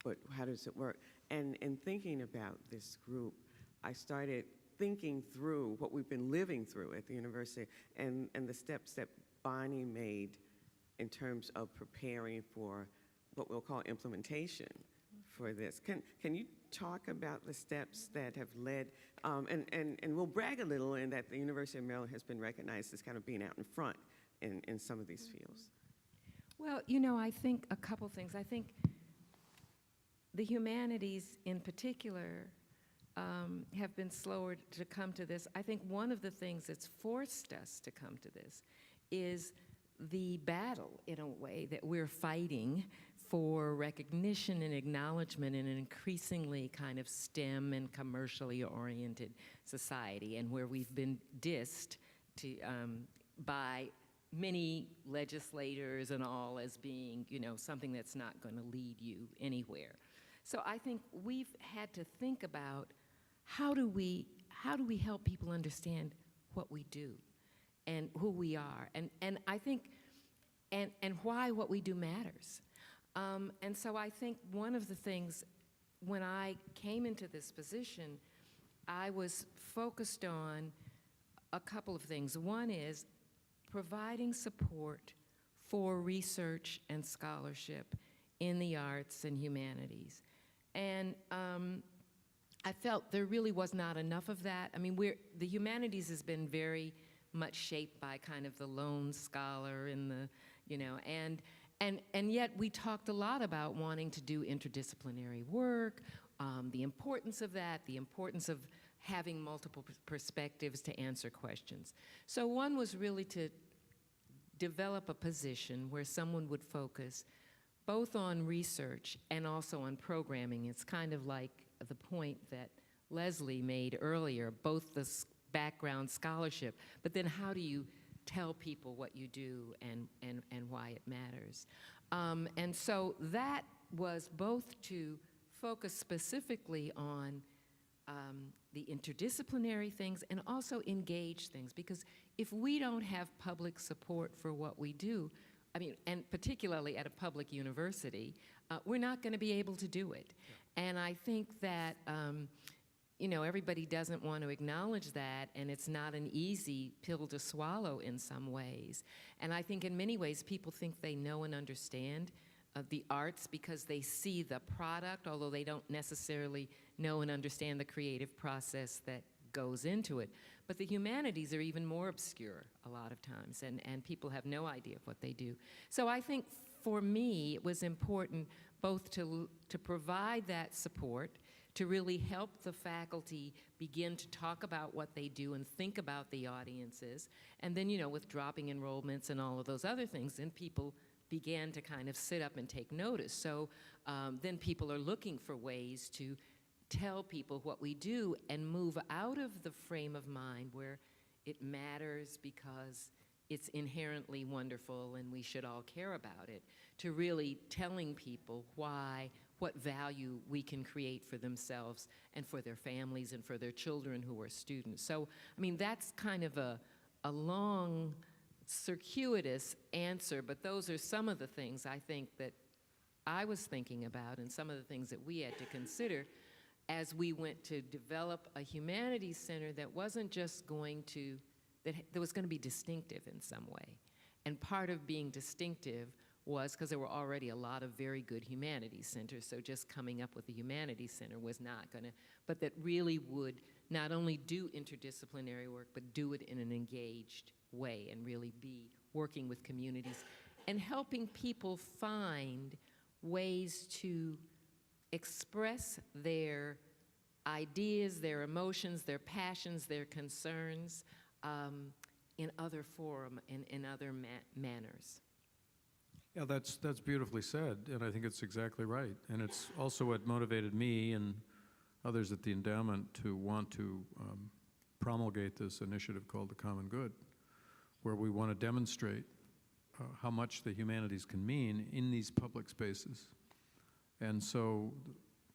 Speaker 3: but how does it work? And in thinking about this group, I started thinking through what we've been living through at the university and the steps that Bonnie made in terms of preparing for what we'll call implementation for this. Can you talk about the steps that have led, and we'll brag a little in that the University of Maryland has been recognized as kind of being out in front in some of these fields.
Speaker 6: Well, I think a couple things. I think the humanities in particular have been slower to come to this. I think one of the things that's forced us to come to this is the battle, in a way, that we're fighting for recognition and acknowledgement in an increasingly kind of STEM and commercially oriented society, and where we've been dissed by many legislators and all as being, something that's not going to lead you anywhere. So I think we've had to think about how do we help people understand what we do and who we are, and I think and why what we do matters. And so I think one of the things, when I came into this position, I was focused on a couple of things. One is providing support for research and scholarship in the arts and humanities. And I felt there really was not enough of that. I mean, the humanities has been very much shaped by kind of the lone scholar and the, and yet we talked a lot about wanting to do interdisciplinary work, the importance of that, the importance of having multiple perspectives to answer questions. So one was really to develop a position where someone would focus both on research and also on programming. It's kind of like the point that Leslie made earlier, both the background scholarship, but then how do you tell people what you do and why it matters. And so that was both to focus specifically on the interdisciplinary things and also engage things, because if we don't have public support for what we do, and particularly at a public university, we're not going to be able to do it. Yeah. And I think that everybody doesn't want to acknowledge that, and it's not an easy pill to swallow in some ways. And I think in many ways people think they know and understand the arts because they see the product, although they don't necessarily know and understand the creative process that goes into it. But the humanities are even more obscure a lot of times, and people have no idea of what they do. So I think for me it was important both to provide that support, to really help the faculty begin to talk about what they do and think about the audiences. And then, with dropping enrollments and all of those other things, then people began to kind of sit up and take notice. So then people are looking for ways to tell people what we do and move out of the frame of mind where it matters because it's inherently wonderful and we should all care about it, to really telling people why, what value we can create for themselves and for their families and for their children who are students. So, I mean, that's kind of a long, circuitous answer, but those are some of the things I think that I was thinking about and some of the things that we had to consider as we went to develop a humanities center that wasn't just going to, that was going to be distinctive in some way. And part of being distinctive was because there were already a lot of very good humanities centers, so just coming up with a humanities center was not going to, but that really would not only do interdisciplinary work, but do it in an engaged way and really be working with communities and helping people find ways to express their ideas, their emotions, their passions, their concerns in other forum and in other manners.
Speaker 5: Yeah, that's beautifully said, and I think it's exactly right. And it's also what motivated me and others at the endowment to want to promulgate this initiative called the Common Good, where we want to demonstrate how much the humanities can mean in these public spaces. And so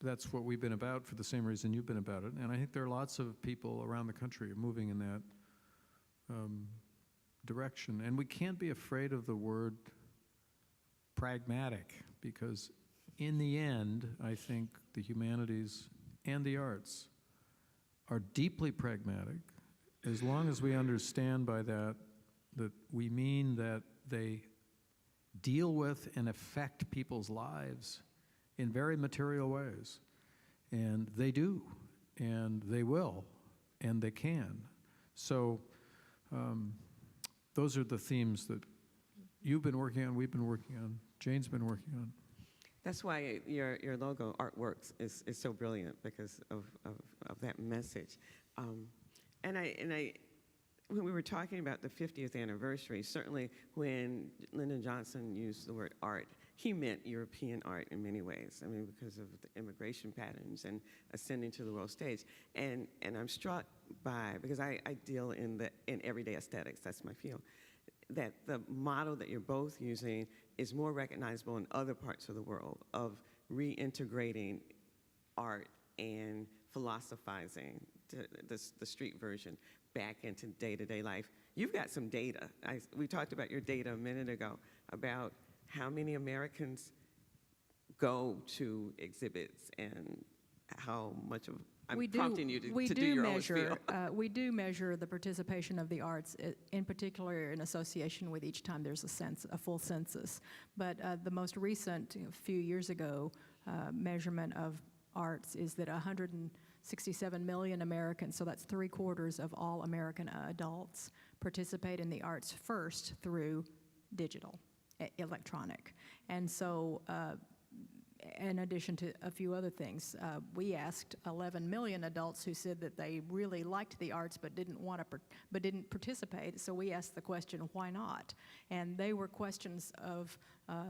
Speaker 5: that's what we've been about for the same reason you've been about it. And I think there are lots of people around the country moving in that direction. And we can't be afraid of the word pragmatic, because in the end, I think the humanities and the arts are deeply pragmatic, as long as we understand by that that we mean that they deal with and affect people's lives in very material ways. And they do, and they will, and they can. So those are the themes that you've been working on, we've been working on, Jane's been working on.
Speaker 3: That's why your logo, Artworks, is so brilliant, because of that message. And when we were talking about the 50th anniversary, certainly when Lyndon Johnson used the word art, he meant European art in many ways. I mean, because of the immigration patterns and ascending to the world stage. And I'm struck by, because I deal in everyday aesthetics, that's my field, that the model that you're both using is more recognizable in other parts of the world, of reintegrating art and philosophizing, the street version, back into day-to-day life. You've got some data. We talked about your data a minute ago about how many Americans go to exhibits and how much of, I'm prompting you to do your own spiel.
Speaker 4: We do measure the participation of the arts, in particular in association with each time there's a full census. But the most recent, few years ago, measurement of arts is that 167 million Americans, so that's 3/4 of all American adults, participate in the arts first through digital, electronic. And so in addition to a few other things, we asked 11 million adults who said that they really liked the arts but didn't participate. So we asked the question, why not? And they were questions of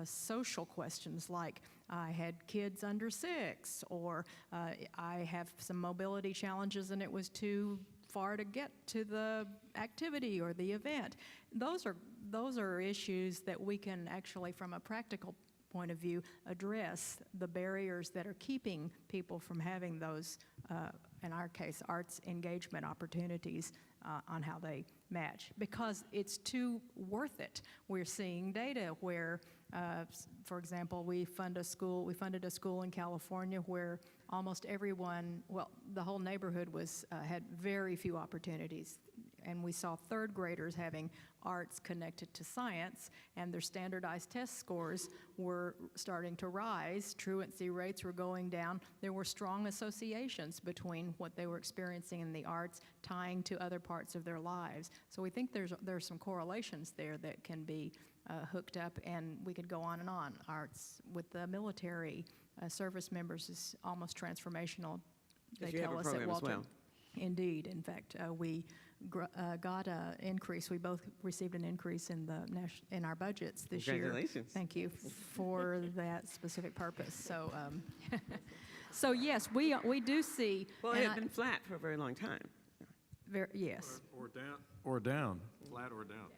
Speaker 4: social questions like, I had kids under 6, or I have some mobility challenges and it was too far to get to the activity or the event. Those are issues that we can actually, from a practical point of view, address the barriers that are keeping people from having those, in our case, arts engagement opportunities on how they match, because it's too worth it. We're seeing data where, for example, we funded a school in California where almost everyone, well, the whole neighborhood had very few opportunities. And we saw 3rd graders having arts connected to science, and their standardized test scores were starting to rise. Truancy rates were going down. There were strong associations between what they were experiencing in the arts tying to other parts of their lives. So we think there's some correlations there that can be hooked up, and we could go on and on. Arts with the military service members is almost transformational. They tell us at Walter. Well. Indeed. In fact, we got an increase. We both received an increase in our budgets this year.
Speaker 3: Congratulations.
Speaker 4: Thank you for that specific purpose. So, so yes, we do see.
Speaker 3: Well, it had been flat for a very long time.
Speaker 4: Yes.
Speaker 5: Or down. Flat or down.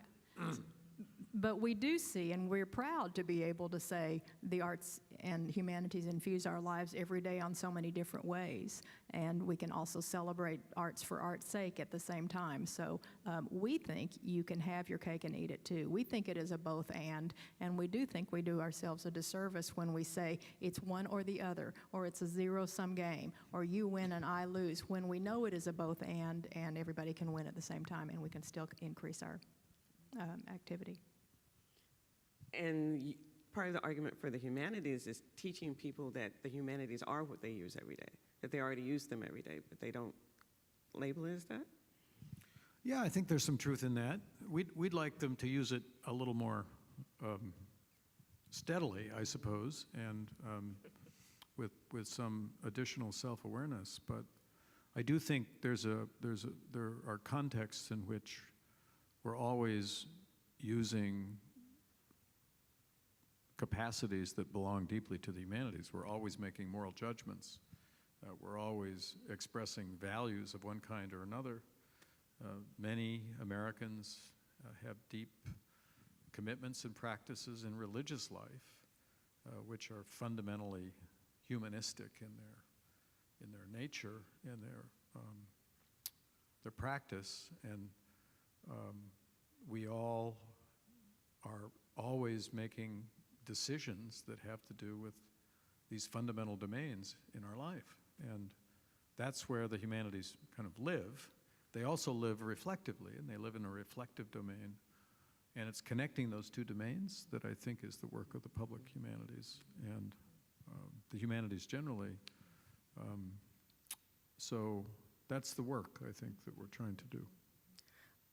Speaker 4: But we do see, and we're proud to be able to say the arts and humanities infuse our lives every day on so many different ways. And we can also celebrate arts for art's sake at the same time. So we think you can have your cake and eat it too. We think it is a both and we do think we do ourselves a disservice when we say it's one or the other, or it's a zero-sum game, or you win and I lose, when we know it is a both and everybody can win at the same time, and we can still increase our activity.
Speaker 3: And part of the argument for the humanities is teaching people that the humanities are what they use every day, that they already use them every day, but they don't label it as that?
Speaker 5: Yeah, I think there's some truth in that. We'd like them to use it a little more steadily, I suppose, and with some additional self-awareness. But I do think there are contexts in which we're always using capacities that belong deeply to the humanities. We're always making moral judgments. We're always expressing values of one kind or another. Many Americans have deep commitments and practices in religious life, which are fundamentally humanistic in their nature, in their practice, and we all are always making decisions that have to do with these fundamental domains in our life. And that's where the humanities kind of live. They also live reflectively, and they live in a reflective domain. And it's connecting those two domains that I think is the work of the public humanities and the humanities generally. So that's the work, I think, that we're trying to do.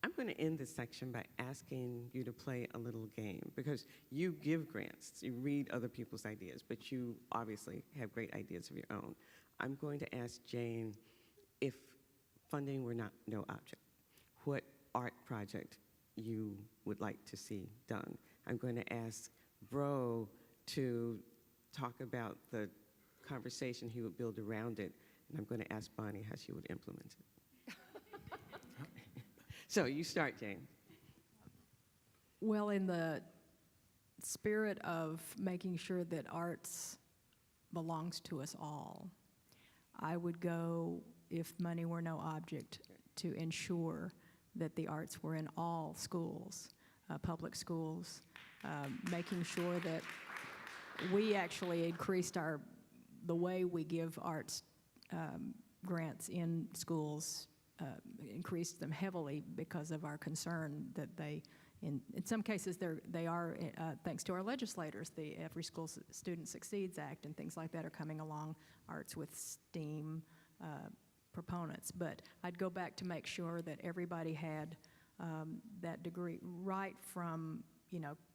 Speaker 3: I'm going to end this section by asking you to play a little game, because you give grants, you read other people's ideas, but you obviously have great ideas of your own. I'm going to ask Jane, if funding were no object, what art project you would like to see done. I'm going to ask Bro to talk about the conversation he would build around it, and I'm going to ask Bonnie how she would implement it. So you start, Jane.
Speaker 4: Well, in the spirit of making sure that arts belongs to us all, I would go, if money were no object, to ensure that the arts were in all schools, public schools, making sure that we actually increased the way we give arts grants in schools, increased them heavily because of our concern that they, in some cases, they are, thanks to our legislators, the Every School Student Succeeds Act and things like that are coming along, arts with STEAM proponents. But I'd go back to make sure that everybody had that degree right from,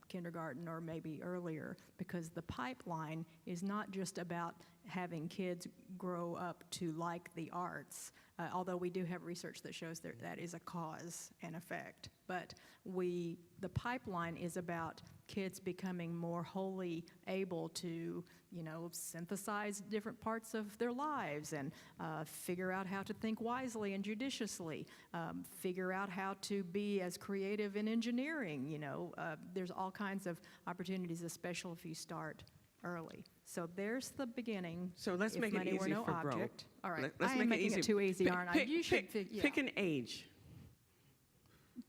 Speaker 4: kindergarten or maybe earlier, because the pipeline is not just about having kids grow up to like the arts, although we do have research that shows that is a cause and effect. But the pipeline is about kids becoming more wholly able to, synthesize different parts of their lives and figure out how to think wisely and judiciously, figure out how to be as creative in engineering. There's all kinds of opportunities, especially if you start early. So there's the beginning.
Speaker 3: So let's make it easy for Bro.
Speaker 4: All right,
Speaker 3: Let's
Speaker 4: I am making it too easy, aren't I? You should
Speaker 3: pick an age.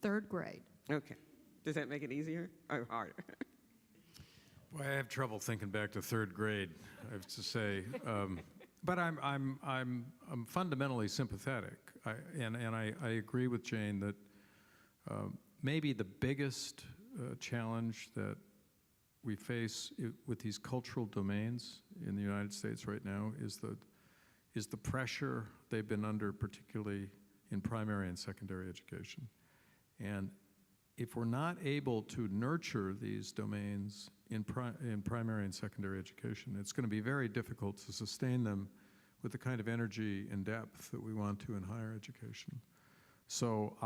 Speaker 4: 3rd grade.
Speaker 3: Okay. Does that make it easier or harder?
Speaker 5: Boy, I have trouble thinking back to 3rd grade, I have to say. But I'm fundamentally sympathetic, and I agree with Jane that maybe the biggest challenge that we face with these cultural domains in the United States right now is the pressure they've been under, particularly in primary and secondary education. And if we're not able to nurture these domains in primary and secondary education, it's going to be very difficult to sustain them with the kind of energy and depth that we want to in higher education. So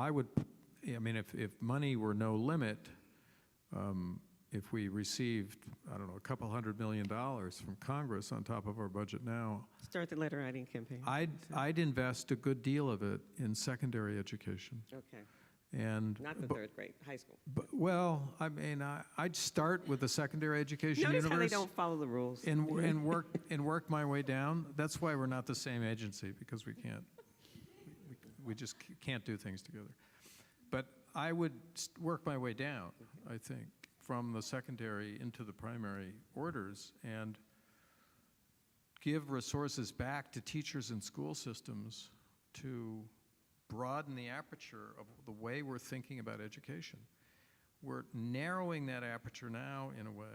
Speaker 5: if money were no limit, if we received, a couple $100 million from Congress on top of our budget now,
Speaker 3: Start the letter writing campaign.
Speaker 5: I'd invest a good deal of it in secondary education.
Speaker 3: Okay.
Speaker 5: And
Speaker 3: Not the 3rd grade, high school.
Speaker 5: Well, I mean, I'd start with the secondary education
Speaker 3: Notice
Speaker 5: universe.
Speaker 3: how they don't follow the rules.
Speaker 5: and work my way down. That's why we're not the same agency, because we just can't do things together. But I would work my way down, I think, from the secondary into the primary orders, and give resources back to teachers and school systems to broaden the aperture of the way we're thinking about education. We're narrowing that aperture now in a way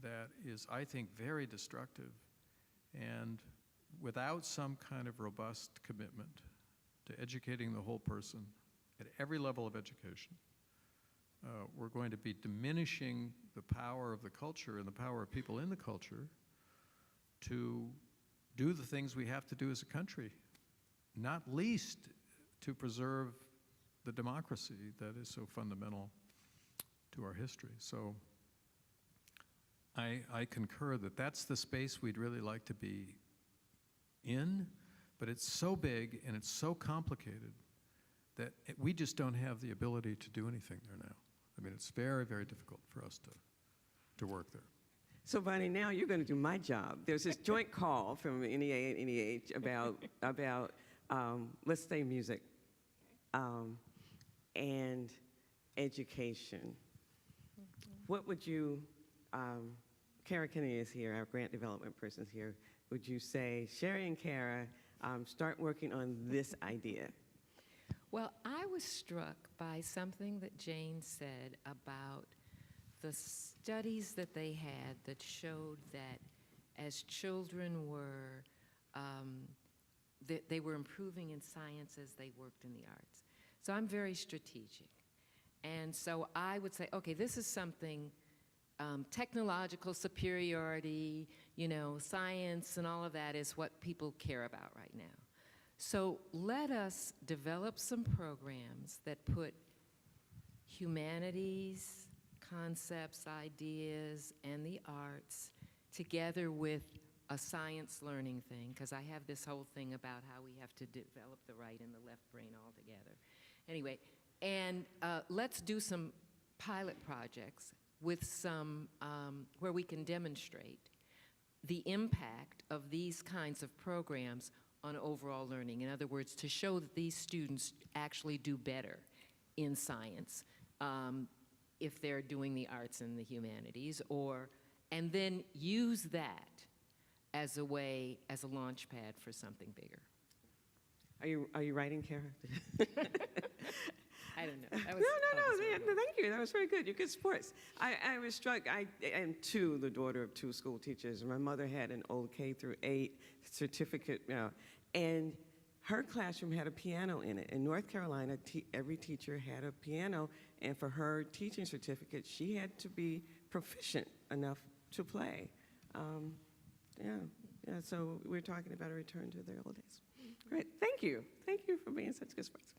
Speaker 5: that is, I think, very destructive, and without some kind of robust commitment to educating the whole person at every level of education, we're going to be diminishing the power of the culture and the power of people in the culture to do the things we have to do as a country, not least to preserve the democracy that is so fundamental to our history. So I concur that that's the space we'd really like to be in, but it's so big and it's so complicated that we just don't have the ability to do anything there now. I mean, it's very, very difficult for us to work there.
Speaker 3: So, Bonnie, now you're going to do my job. There's this joint call from NEA and NEH about let's say music and education. What would you, Kara Kennedy is here, our grant development person is here. Would you say, Sherry and Kara, start working on this idea?
Speaker 6: Well, I was struck by something that Jane said about the studies that they had that showed that as children were, they were improving in science as they worked in the arts. So I'm very strategic. And so I would say, okay, this is something, technological superiority, science and all of that is what people care about right now. So let us develop some programs that put humanities, concepts, ideas, and the arts together with a science learning thing, because I have this whole thing about how we have to develop the right and the left brain all together. Anyway, and let's do some pilot projects with some, where we can demonstrate the impact of these kinds of programs on overall learning. In other words, to show that these students actually do better in science if they're doing the arts and the humanities, and then use that as a way, as a launch pad for something bigger.
Speaker 3: Are you writing, Kara?
Speaker 6: I don't know. That
Speaker 3: No,
Speaker 6: was,
Speaker 3: thank you. That was very good. You're good sports. I was struck. I am the daughter of two school teachers. My mother had an old K-8 certificate, and her classroom had a piano in it. In North Carolina, every teacher had a piano, and for her teaching certificate, she had to be proficient enough to play. So we're talking about a return to their old days. Great. Thank you. Thank you for being such good sports.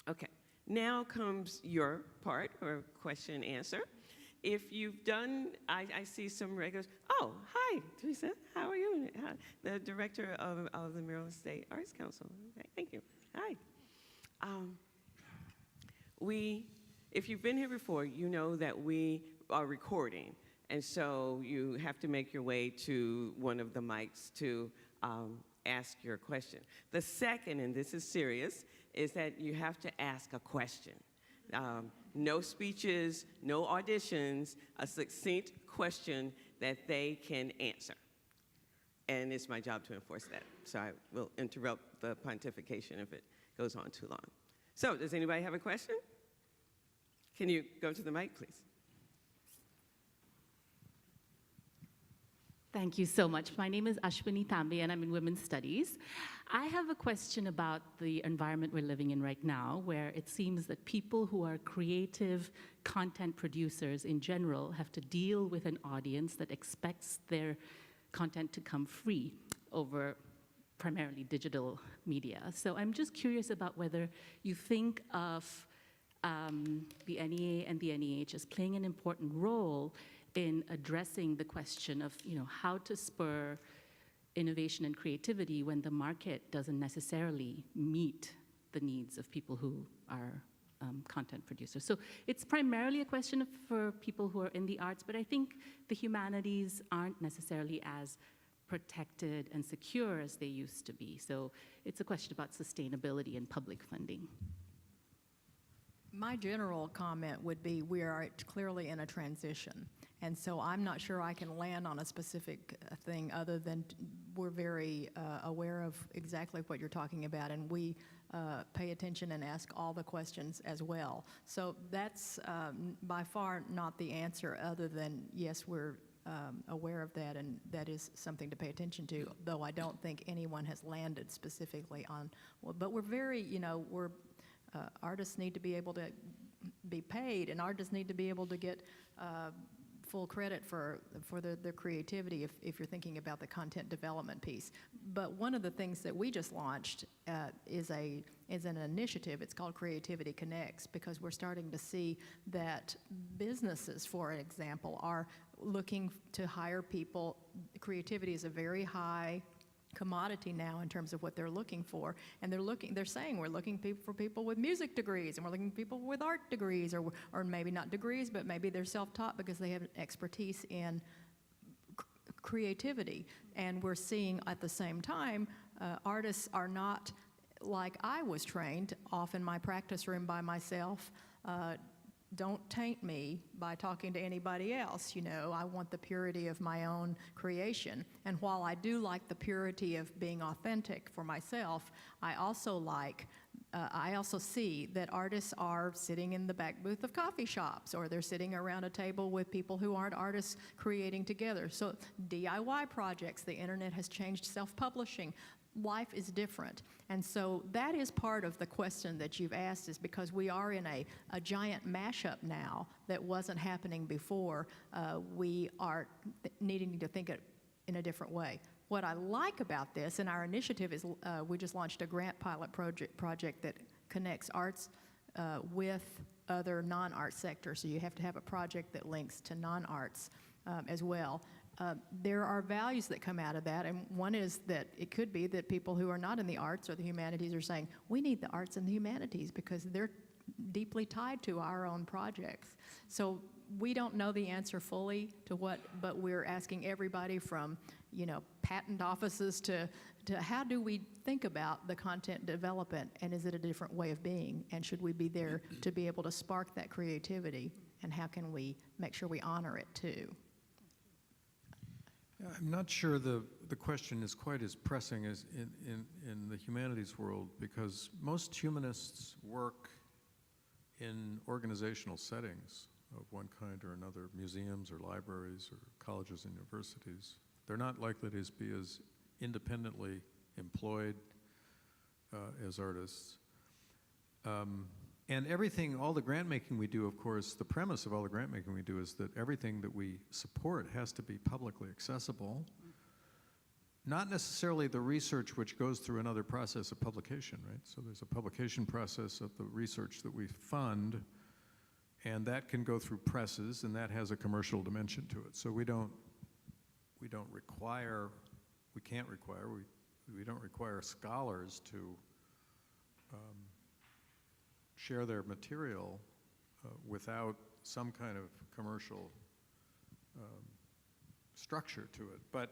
Speaker 3: Okay. Now comes your part, or question and answer. If you've done, I see some regulars. Oh, hi, Teresa. How are you? The director of the Maryland State Arts Council. Okay, thank you. Hi. If you've been here before, you know that we are recording. And so you have to make your way to one of the mics to ask your question. The second, and this is serious, is that you have to ask a question. No speeches, no auditions, a succinct question that they can answer. And it's my job to enforce that. So I will interrupt the pontification if it goes on too long. So does anybody have a question? Can you go to the mic, please?
Speaker 7: Thank you so much. My name is Ashwini Thambe, and I'm in Women's Studies. I have a question about the environment we're living in right now, where it seems that people who are creative content producers in general have to deal with an audience that expects their content to come free over primarily digital media. So I'm just curious about whether you think of the NEA and the NEH as playing an important role in addressing the question of, how to spur innovation and creativity when the market doesn't necessarily meet the needs of people who are content producers. So it's primarily a question for people who are in the arts, but I think the humanities aren't necessarily as protected and secure as they used to be. So it's a question about sustainability and public funding.
Speaker 4: My general comment would be we are clearly in a transition. And so I'm not sure I can land on a specific thing other than we're very aware of exactly what you're talking about, and we pay attention and ask all the questions as well. So that's by far not the answer other than, yes, we're aware of that, and that is something to pay attention to, though I don't think anyone has landed specifically on, well, but we're very, artists need to be able to be paid, and artists need to be able to get full credit for their creativity if you're thinking about the content development piece. But one of the things that we just launched is an initiative. It's called Creativity Connects, because we're starting to see that businesses, for example, are looking to hire people. Creativity is a very high commodity now in terms of what they're looking for, and they're saying we're looking for people with music degrees, and we're looking for people with art degrees, or maybe not degrees, but maybe they're self-taught because they have expertise in creativity. And we're seeing at the same time artists are not like I was trained off in my practice room by myself. Don't taint me by talking to anybody else, I want the purity of my own creation. And while I do like the purity of being authentic for myself, I also see that artists are sitting in the back booth of coffee shops, or they're sitting around a table with people who aren't artists creating together. So DIY projects, the internet has changed self-publishing. Life is different. And so that is part of the question that you've asked, is because we are in a giant mashup now that wasn't happening before. We are needing to think it in a different way. What I like about this, and our initiative is we just launched a grant pilot project that connects arts with other non-art sectors. So you have to have a project that links to non-arts as well. There are values that come out of that, and one is that it could be that people who are not in the arts or the humanities are saying, we need the arts and the humanities because they're deeply tied to our own projects. So we don't know the answer fully to what, but we're asking everybody from, patent offices to how do we think about the content development, and is it a different way of being, and should we be there to be able to spark that creativity, and how can we make sure we honor it too?
Speaker 5: I'm not sure the question is quite as pressing as in the humanities world, because most humanists work in organizational settings of one kind or another, museums or libraries or colleges and universities. They're not likely to be as independently employed as artists. And everything, all the grant making we do, of course, the premise of all the grant making we do is that everything that we support has to be publicly accessible. Not necessarily the research which goes through another process of publication, right? So there's a publication process of the research that we fund, and that can go through presses, and that has a commercial dimension to it. So we don't require scholars to share their material without some kind of commercial structure to it. But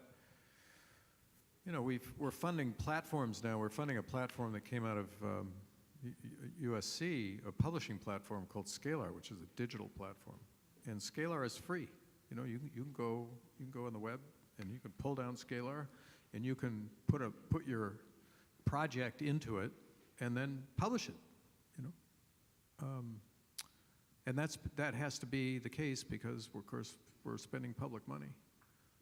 Speaker 5: we're funding platforms now. We're funding a platform that came out of USC, a publishing platform called Scalar, which is a digital platform. And Scalar is free. You can go on the web and you can pull down Scalar, and you can put your project into it and then publish it. And that has to be the case because, of course, we're spending public money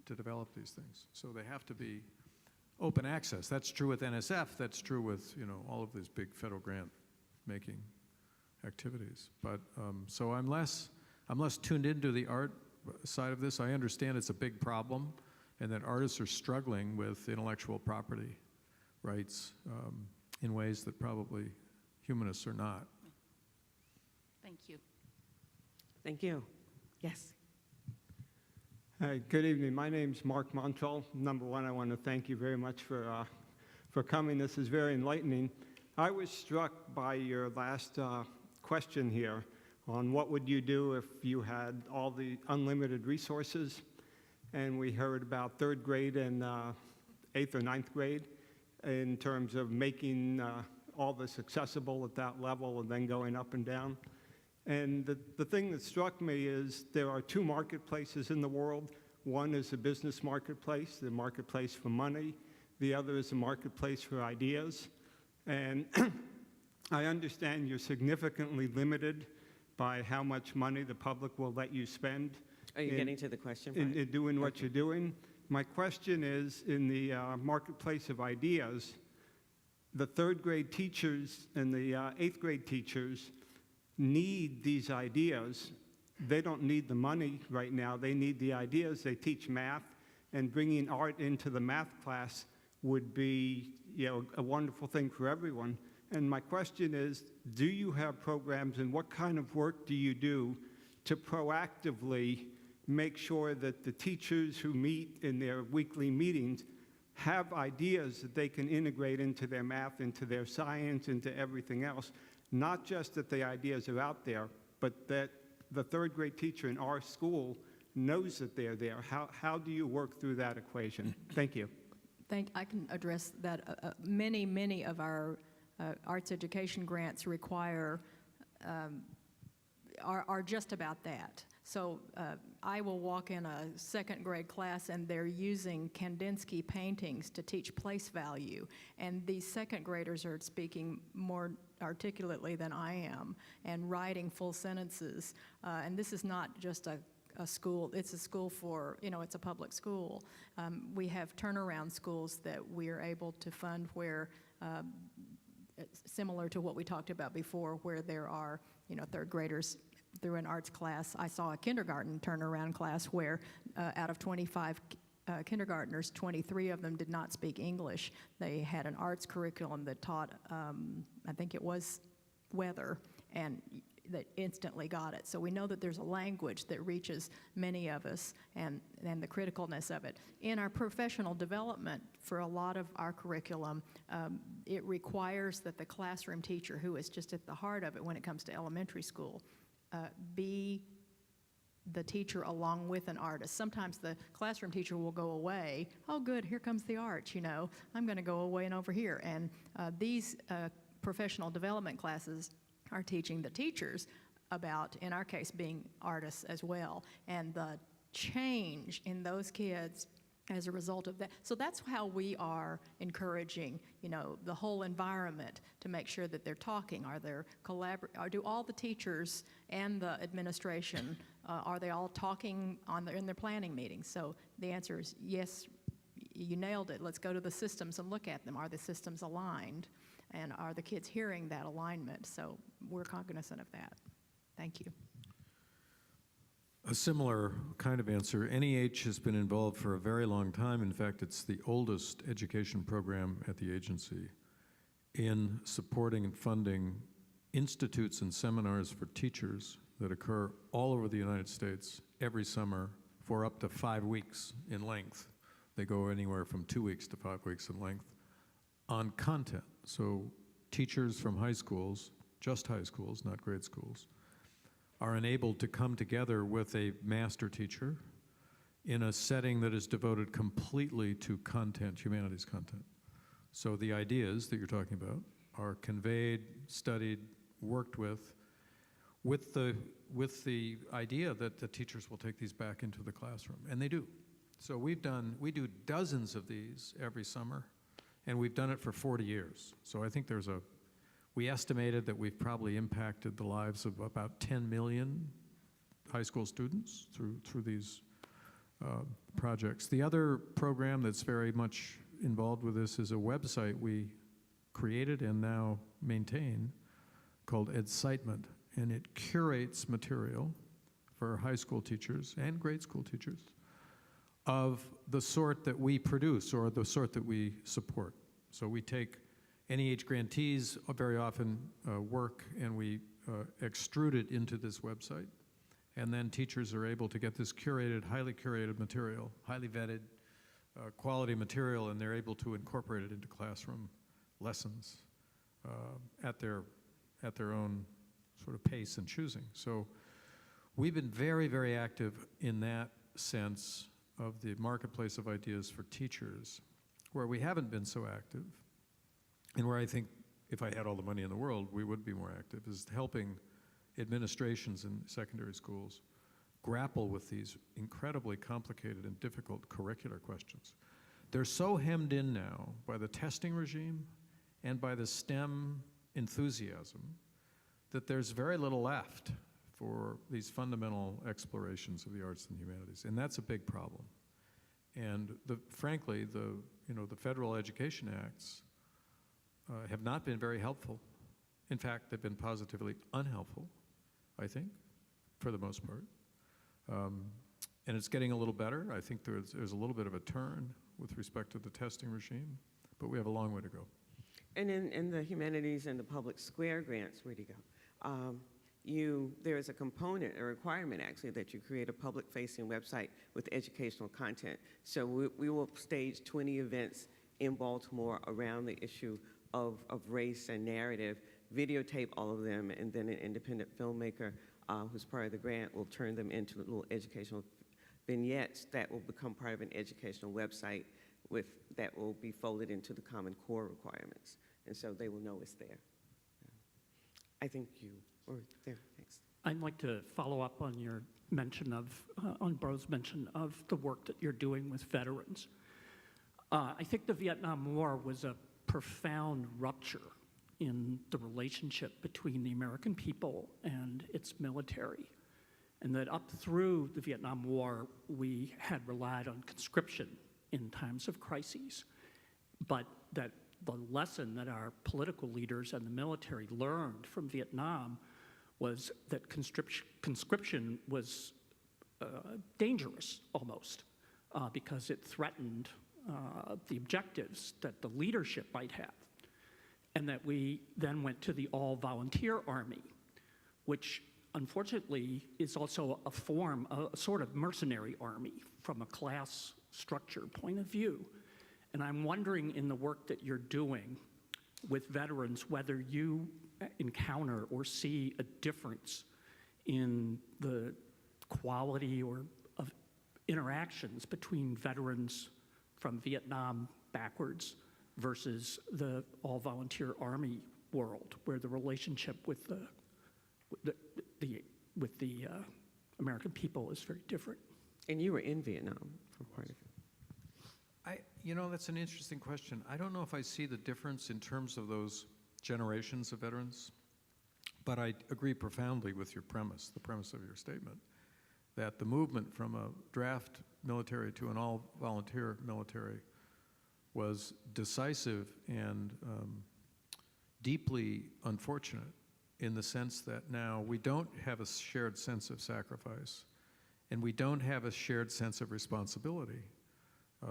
Speaker 5: to develop these things. So they have to be open access. That's true with NSF. That's true with all of these big federal grant making activities. But so I'm less tuned into the art side of this. I understand it's a big problem, and that artists are struggling with intellectual property rights in ways that probably humanists are not.
Speaker 7: Thank you.
Speaker 3: Thank you. Yes.
Speaker 8: Hi, good evening. My name's Mark Montel. Number one, I want to thank you very much for coming. This is very enlightening. I was struck by your last question here on what would you do if you had all the unlimited resources. And we heard about third grade and 8th or ninth grade in terms of making all this accessible at that level and then going up and down. And the thing that struck me is there are two marketplaces in the world. One is a business marketplace, the marketplace for money. The other is a marketplace for ideas. And I understand you're significantly limited by how much money the public will let you spend.
Speaker 3: Are you getting to the question,
Speaker 8: in
Speaker 3: Brian?
Speaker 8: doing what you're doing. My question is, in the marketplace of ideas, the third grade teachers and the 8th grade teachers need these ideas. They don't need the money right now. They need the ideas. They teach math, and bringing art into the math class would be, a wonderful thing for everyone. And my question is, do you have programs, and what kind of work do you do to proactively make sure that the teachers who meet in their weekly meetings have ideas that they can integrate into their math, into their science, into everything else? Not just that the ideas are out there, but that the third grade teacher in our school knows that they're there. How do you work through that equation? Thank you.
Speaker 4: I can address that. Many of our arts education grants require, are just about that. So I will walk in a second grade class and they're using Kandinsky paintings to teach place value. And these second graders are speaking more articulately than I am and writing full sentences. And this is not just a school, it's a school for, it's a public school. We have turnaround schools that we are able to fund where, similar to what we talked about before, where there are, third graders through an arts class. I saw a kindergarten turnaround class where out of 25 kindergartners, 23 of them did not speak English. They had an arts curriculum that taught, I think it was weather, and that instantly got it. So we know that there's a language that reaches many of us, and the criticalness of it. In our professional development, for a lot of our curriculum, it requires that the classroom teacher, who is just at the heart of it when it comes to elementary school, be the teacher along with an artist. Sometimes the classroom teacher will go away. Oh, good, here comes the art, I'm going to go away and over here. And these professional development classes are teaching the teachers about, in our case, being artists as well, and the change in those kids as a result of that. So that's how we are encouraging, the whole environment to make sure that they're talking. Do all the teachers and the administration, are they all talking in their planning meetings? So the answer is yes, you nailed it. Let's go to the systems and look at them. Are the systems aligned? And are the kids hearing that alignment? So we're cognizant of that. Thank you.
Speaker 5: A similar kind of answer. NEH has been involved for a very long time. In fact, it's the oldest education program at the agency in supporting and funding institutes and seminars for teachers that occur all over the United States every summer for up to 5 weeks in length. They go anywhere from 2 weeks to 5 weeks in length on content. So teachers from high schools, just high schools, not grade schools, are enabled to come together with a master teacher in a setting that is devoted completely to content, humanities content. So the ideas that you're talking about are conveyed, studied, worked with the idea that the teachers will take these back into the classroom, and they do. So we do dozens of these every summer, and we've done it for 40 years. So I think we estimated that we've probably impacted the lives of about 10 million high school students through these projects. The other program that's very much involved with this is a website we created and now maintain called Edcitement, and it curates material for high school teachers and grade school teachers of the sort that we produce or the sort that we support. So we take NEH grantees very often work, and we extrude it into this website. And then teachers are able to get this highly curated material, highly vetted, quality material, and they're able to incorporate it into classroom lessons at their own sort of pace and choosing. So we've been very, very active in that sense of the marketplace of ideas for teachers. Where we haven't been so active, and where I think if I had all the money in the world, we would be more active, is helping administrations in secondary schools grapple with these incredibly complicated and difficult curricular questions. They're so hemmed in now by the testing regime and by the STEM enthusiasm that there's very little left for these fundamental explorations of the arts and humanities, and that's a big problem. And frankly, the federal education acts have not been very helpful. In fact, they've been positively unhelpful, I think, for the most part. And it's getting a little better. I think there's a little bit of a turn with respect to the testing regime, but we have a long way to go.
Speaker 3: And in the humanities and the public square grants, where'd he go? There is a component, a requirement actually, that you create a public-facing website with educational content. So we will stage 20 events in Baltimore around the issue of race and narrative, videotape all of them, and then an independent filmmaker who's part of the grant will turn them into little educational vignettes that will become part of an educational website that will be folded into the Common Core requirements. And so they will know it's there. I think you were there. Thanks.
Speaker 9: I'd like to follow up on your mention of, on Bro's mention of the work that you're doing with veterans. I think the Vietnam War was a profound rupture in the relationship between the American people and its military. And that up through the Vietnam War, we had relied on conscription in times of crises. But that the lesson that our political leaders and the military learned from Vietnam was that conscription was dangerous almost because it threatened the objectives that the leadership might have. And that we then went to the all-volunteer army, which unfortunately is also a sort of mercenary army from a class structure point of view. And I'm wondering in the work that you're doing with veterans whether you encounter or see a difference in the quality of interactions between veterans from Vietnam backwards versus the all-volunteer army world, where the relationship with the American people is very different.
Speaker 3: And you were in Vietnam for part of it.
Speaker 5: That's an interesting question. I don't know if I see the difference in terms of those generations of veterans, but I agree profoundly with your premise, the premise of your statement, that the movement from a draft military to an all-volunteer military was decisive and deeply unfortunate in the sense that now we don't have a shared sense of sacrifice and we don't have a shared sense of responsibility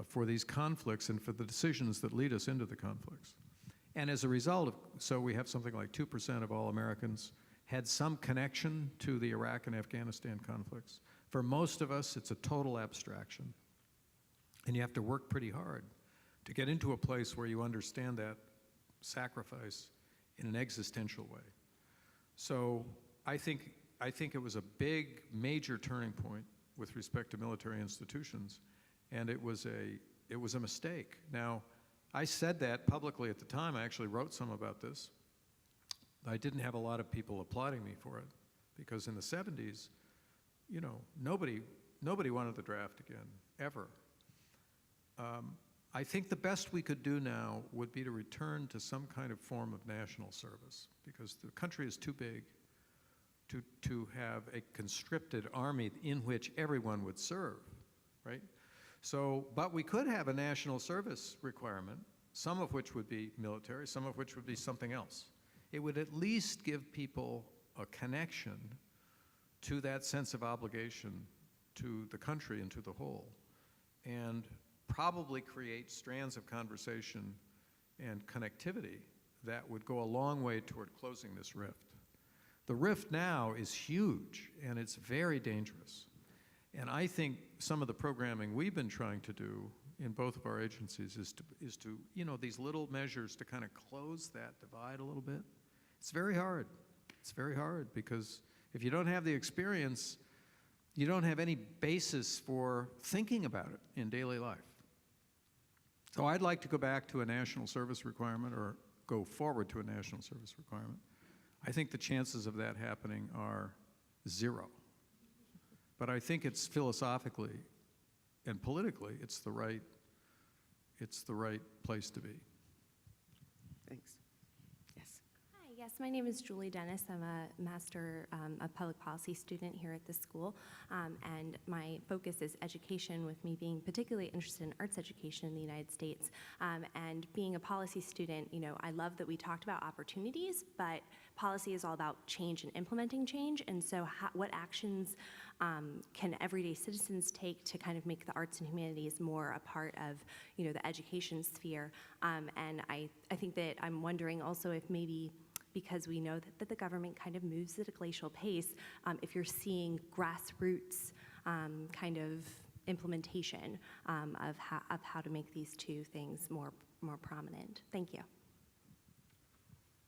Speaker 5: for these conflicts and for the decisions that lead us into the conflicts. And as a result so we have something like 2% of all Americans had some connection to the Iraq and Afghanistan conflicts. For most of us, it's a total abstraction. And you have to work pretty hard to get into a place where you understand that sacrifice in an existential way. So I think it was a big, major turning point with respect to military institutions, and it was a mistake. Now, I said that publicly at the time. I actually wrote some about this. I didn't have a lot of people applauding me for it, because in the 70s, nobody wanted the draft again, ever. I think the best we could do now would be to return to some kind of form of national service, because the country is too big to have a conscripted army in which everyone would serve, right? So, but we could have a national service requirement, some of which would be military, some of which would be something else. It would at least give people a connection to that sense of obligation to the country and to the whole, and probably create strands of conversation and connectivity that would go a long way toward closing this rift. The rift now is huge, and it's very dangerous. And I think some of the programming we've been trying to do in both of our agencies is to these little measures to kind of close that divide a little bit. It's very hard. It's very hard because if you don't have the experience, you don't have any basis for thinking about it in daily life. So I'd like to go back to a national service requirement or go forward to a national service requirement. I think the chances of that happening are 0. But I think it's philosophically and politically, it's the right place to be.
Speaker 3: Thanks. Yes.
Speaker 10: Hi, yes, my name is Julie Dennis. I'm a Master of Public Policy student here at the school, and my focus is education, with me being particularly interested in arts education in the United States. And being a policy student, you know, I love that we talked about opportunities, but policy is all about change and implementing change, and so what actions can everyday citizens take to kind of make the arts and humanities more a part of, you know, the education sphere? And I think that I'm wondering also if maybe, because we know that the government kind of moves at a glacial pace, if you're seeing grassroots kind of implementation of how to make these two things more prominent. Thank you.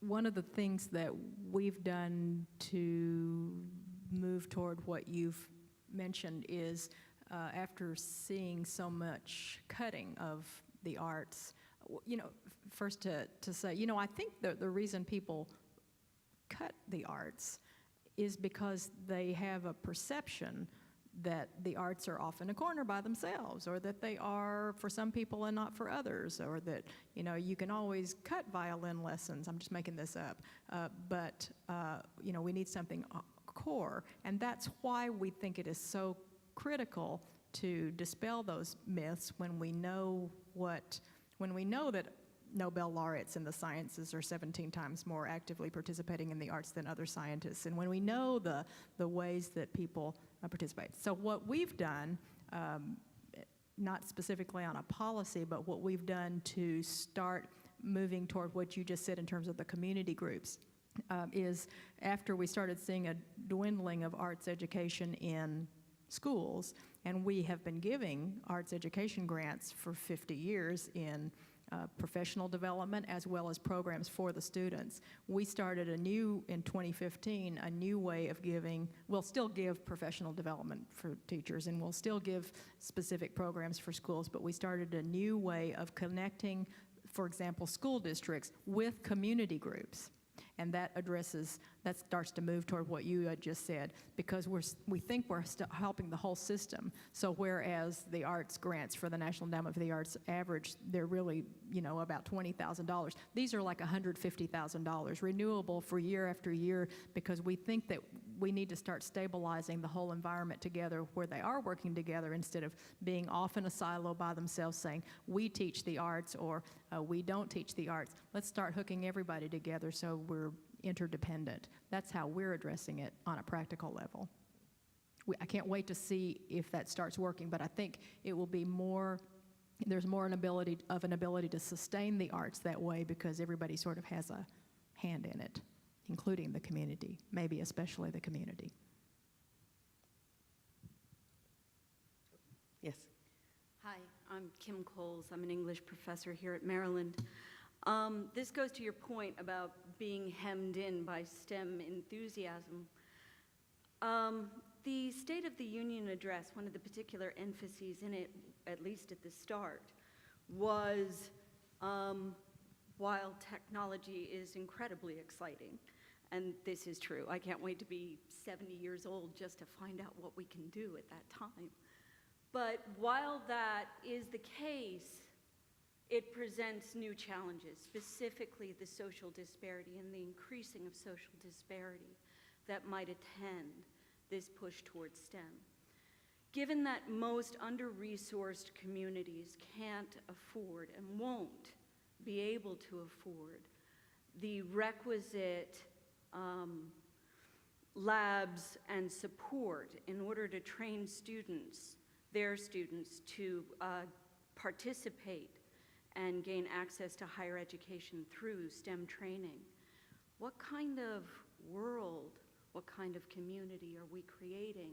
Speaker 4: One of the things that we've done to move toward what you've mentioned is after seeing so much cutting of the arts, you know, first to say, you know, I think the reason people cut the arts is because they have a perception that the arts are off in a corner by themselves, or that they are for some people and not for others, or that, you know, you can always cut violin lessons. I'm just making this up. But you know, we need something core, and that's why we think it is so critical to dispel those myths when we know that Nobel laureates in the sciences are 17 times more actively participating in the arts than other scientists, and when we know the ways that people participate. So what we've done, not specifically on a policy, but what we've done to start moving toward what you just said in terms of the community groups, is after we started seeing a dwindling of arts education in schools, and we have been giving arts education grants for 50 years in professional development as well as programs for the students. We started in 2015, a new way of giving. We'll still give professional development for teachers, and we'll still give specific programs for schools, but we started a new way of connecting, for example, school districts with community groups. And that starts to move toward what you had just said, because we think we're helping the whole system. So whereas the arts grants for the National Endowment for the Arts average, they're really, you know, about $20,000. These are like $150,000, renewable for year after year, because we think that we need to start stabilizing the whole environment together where they are working together, instead of being off in a silo by themselves saying, we teach the arts or we don't teach the arts. Let's start hooking everybody together so we're interdependent. That's how we're addressing it on a practical level. I can't wait to see if that starts working, but I think it will be more, there's more an ability to sustain the arts that way, because everybody sort of has a hand in it, including the community, maybe especially the community.
Speaker 3: Yes.
Speaker 11: Hi, I'm Kim Coles. I'm an English professor here at Maryland. This goes to your point about being hemmed in by STEM enthusiasm. The State of the Union address, one of the particular emphases in it, at least at the start, was while technology is incredibly exciting, and this is true, I can't wait to be 70 years old just to find out what we can do at that time. But while that is the case, it presents new challenges, specifically the social disparity and the increasing of social disparity that might attend this push towards STEM. Given that most under-resourced communities can't afford and won't be able to afford the requisite labs and support in order to train students, their students, to participate and gain access to higher education through STEM training, what kind of world, what kind of community are we creating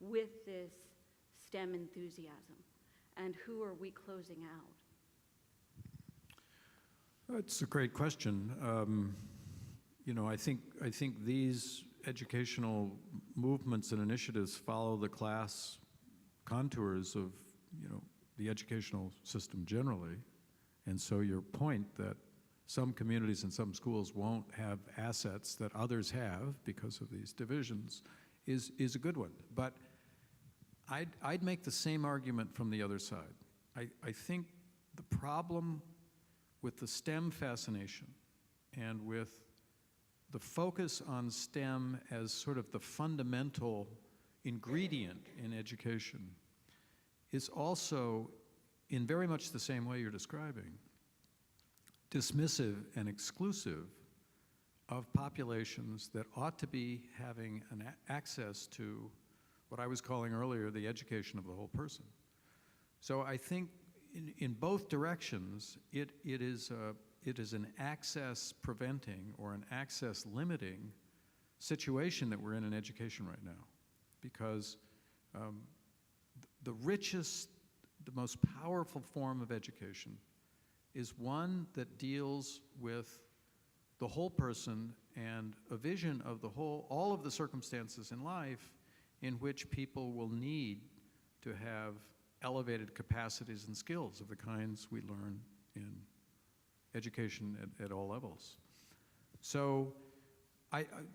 Speaker 11: with this STEM enthusiasm? And who are we closing out?
Speaker 5: It's a great question. you know, I think these educational movements and initiatives follow the class contours of, you know, the educational system generally. And so your point that some communities and some schools won't have assets that others have because of these divisions is a good one. But I'd make the same argument from the other side. I think the problem with the STEM fascination and with the focus on STEM as sort of the fundamental ingredient in education is also, in very much the same way you're describing, dismissive and exclusive of populations that ought to be having an access to what I was calling earlier the education of the whole person. So I think in both directions, it is an access preventing or an access limiting situation that we're in education right now, because the richest, the most powerful form of education is one that deals with the whole person and a vision of the whole, all of the circumstances in life in which people will need to have elevated capacities and skills of the kinds we learn in education at all levels. So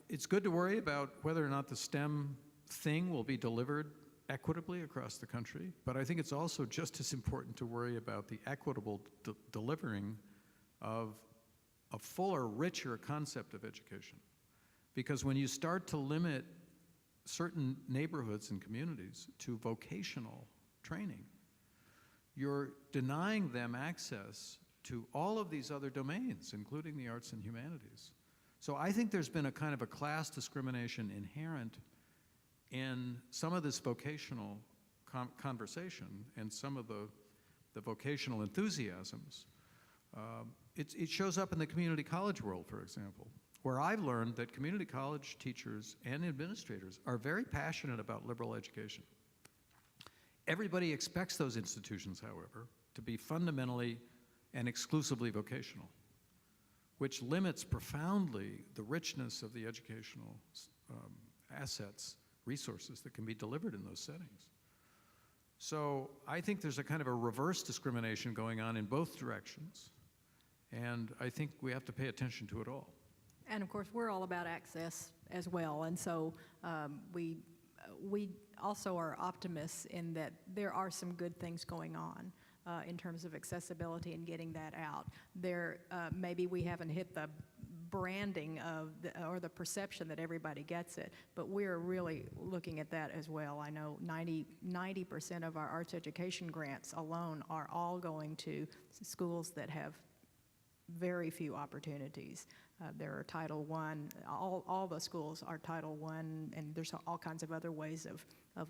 Speaker 5: it's good to worry about whether or not the STEM thing will be delivered equitably across the country, but I think it's also just as important to worry about the equitable delivering of a fuller, richer concept of education. Because when you start to limit certain neighborhoods and communities to vocational training, you're denying them access to all of these other domains, including the arts and humanities. So I think there's been a kind of a class discrimination inherent in some of this vocational conversation and some of the vocational enthusiasms. It shows up in the community college world, for example, where I've learned that community college teachers and administrators are very passionate about liberal education. Everybody expects those institutions, however, to be fundamentally and exclusively vocational, which limits profoundly the richness of the educational assets, resources that can be delivered in those settings. So I think there's a kind of a reverse discrimination going on in both directions, and I think we have to pay attention to it all.
Speaker 4: And of course, we're all about access as well, and so we also are optimists in that there are some good things going on in terms of accessibility and getting that out. There, maybe we haven't hit the branding of or the perception that everybody gets it, but we're really looking at that as well. I know 90% of our arts education grants alone are all going to schools that have very few opportunities. There are Title I, all the schools are Title I, and there's all kinds of other ways of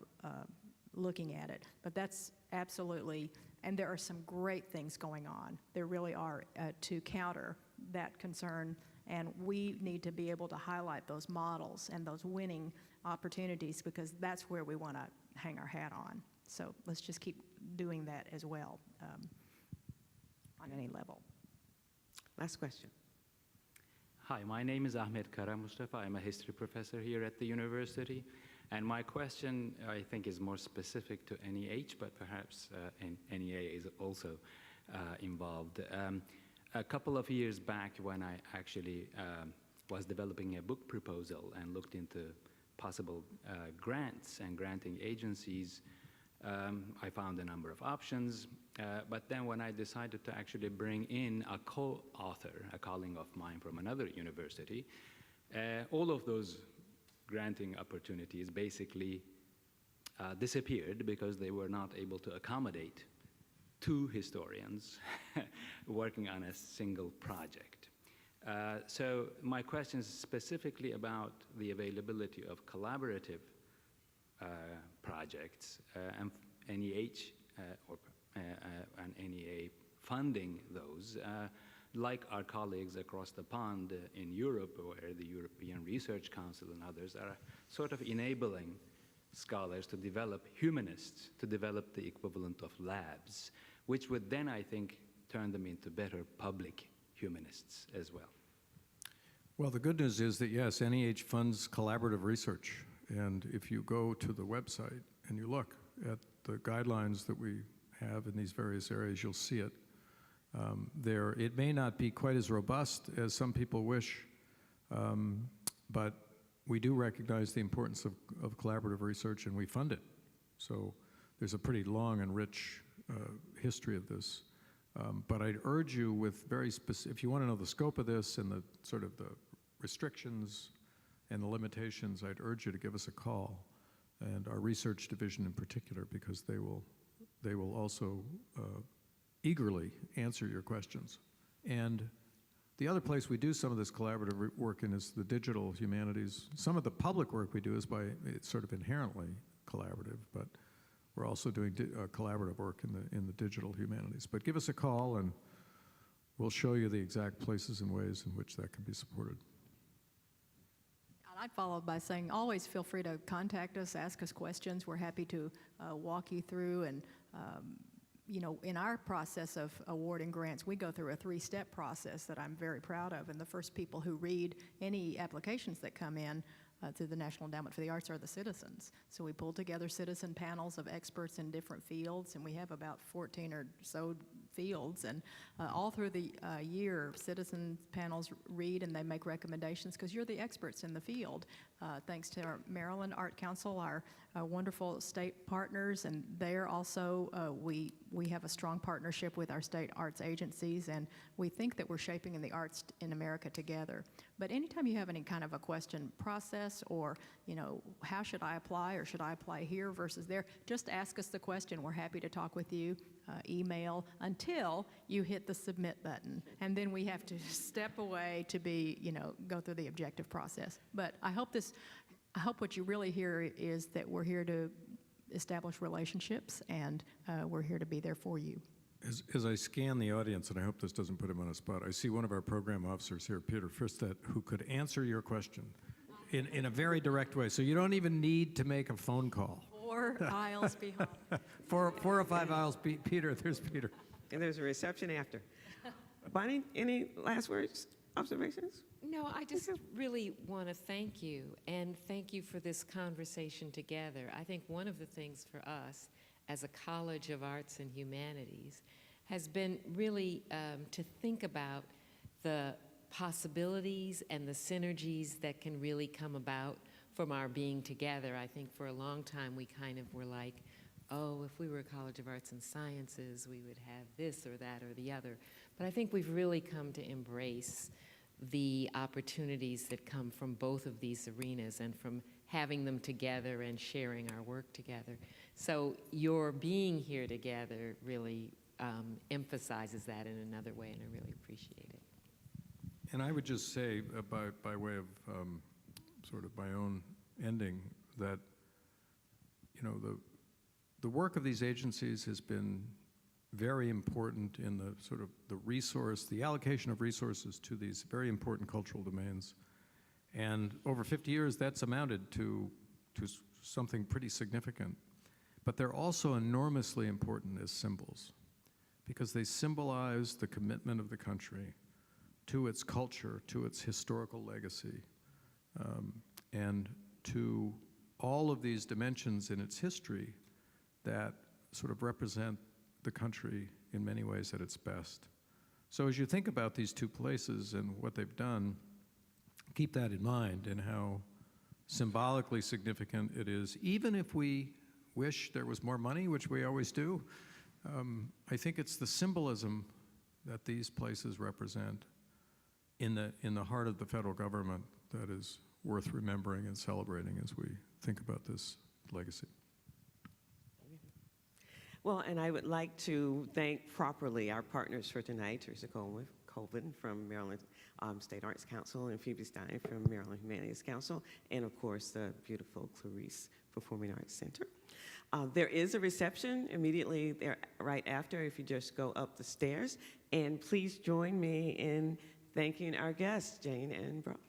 Speaker 4: looking at it. But that's absolutely, and there are some great things going on. There really are to counter that concern, and we need to be able to highlight those models and those winning opportunities, because that's where we want to hang our hat on. So let's just keep doing that as well on any level.
Speaker 3: Last question.
Speaker 12: Hi, my name is Ahmed Kara Mustafa. I'm a history professor here at the university. And my question, I think, is more specific to NEH, but perhaps NEA is also involved. A couple of years back, when I actually was developing a book proposal and looked into possible grants and granting agencies, I found a number of options. But then when I decided to actually bring in a co-author, a colleague of mine from another university, all of those granting opportunities basically disappeared because they were not able to accommodate two historians working on a single project. So my question is specifically about the availability of collaborative projects and NEH and NEA funding those, like our colleagues across the pond in Europe, where the European Research Council and others are sort of enabling scholars to develop humanists, to develop the equivalent of labs, which would then, I think, turn them into better public humanists as well.
Speaker 5: Well, the good news is that, yes, NEH funds collaborative research. And if you go to the website and you look at the guidelines that we have in these various areas, you'll see it. There, it may not be quite as robust as some people wish, but we do recognize the importance of collaborative research, and we fund it. So there's a pretty long and rich history of this. But I'd urge you with very specific, if you want to know the scope of this and the sort of the restrictions and the limitations, I'd urge you to give us a call, and our research division in particular, because they will also eagerly answer your questions. And the other place we do some of this collaborative work in is the digital humanities. Some of the public work we do is it's sort of inherently collaborative, but we're also doing collaborative work in the digital humanities. But give us a call and we'll show you the exact places and ways in which that can be supported.
Speaker 4: I'd follow by saying, always feel free to contact us, ask us questions. We're happy to walk you through. And you know, in our process of awarding grants, we go through a 3-step process that I'm very proud of. And the first people who read any applications that come in to the National Endowment for the Arts are the citizens. So we pull together citizen panels of experts in different fields, and we have about 14 or so fields. And all through the year, citizen panels read and they make recommendations because you're the experts in the field. Thanks to our Maryland Art Council, our wonderful state partners, and there also we have a strong partnership with our state arts agencies, and we think that we're shaping in the arts in America together. But anytime you have any kind of a question process, or, you know, how should I apply, or should I apply here versus there, just ask us the question. We're happy to talk with you, email, until you hit the submit button. And then we have to step away to be, you know, go through the objective process. But I hope what you really hear is that we're here to establish relationships, and we're here to be there for you.
Speaker 5: As I scan the audience, and I hope this doesn't put him on a spot, I see one of our program officers here, Peter Firstet, who could answer your question in a very direct way. So you don't even need to make a phone call.
Speaker 4: 4 aisles behind.
Speaker 5: 4 or 5 aisles, Peter, there's Peter.
Speaker 3: And there's a reception after. Bonnie, any last words, observations?
Speaker 6: No, I just really want to thank you, and thank you for this conversation together. I think one of the things for us as a College of Arts and Humanities has been really to think about the possibilities and the synergies that can really come about from our being together. I think for a long time we kind of were like, oh, if we were a College of Arts and Sciences, we would have this or that or the other. But I think we've really come to embrace the opportunities that come from both of these arenas and from having them together and sharing our work together. So your being here together really emphasizes that in another way, and I really appreciate it.
Speaker 5: And I would just say, by way of sort of my own ending, that, you know, the work of these agencies has been very important in the sort of the allocation of resources to these very important cultural domains. And over 50 years, that's amounted to something pretty significant. But they're also enormously important as symbols, because they symbolize the commitment of the country to its culture, to its historical legacy, and to all of these dimensions in its history that sort of represent the country in many ways at its best. So as you think about these two places and what they've done, keep that in mind, and how symbolically significant it is. Even if we wish there was more money, which we always do, I think it's the symbolism that these places represent in the heart of the federal government that is worth remembering and celebrating as we think about this legacy.
Speaker 3: Well, and I would like to thank properly our partners for tonight, Teresa Colvin from Maryland State Arts Council, and Phoebe Stein from Maryland Humanities Council, and of course the beautiful Clarice Performing Arts Center. There is a reception immediately there, right after, if you just go up the stairs. And please join me in thanking our guests, Jane and Brooke.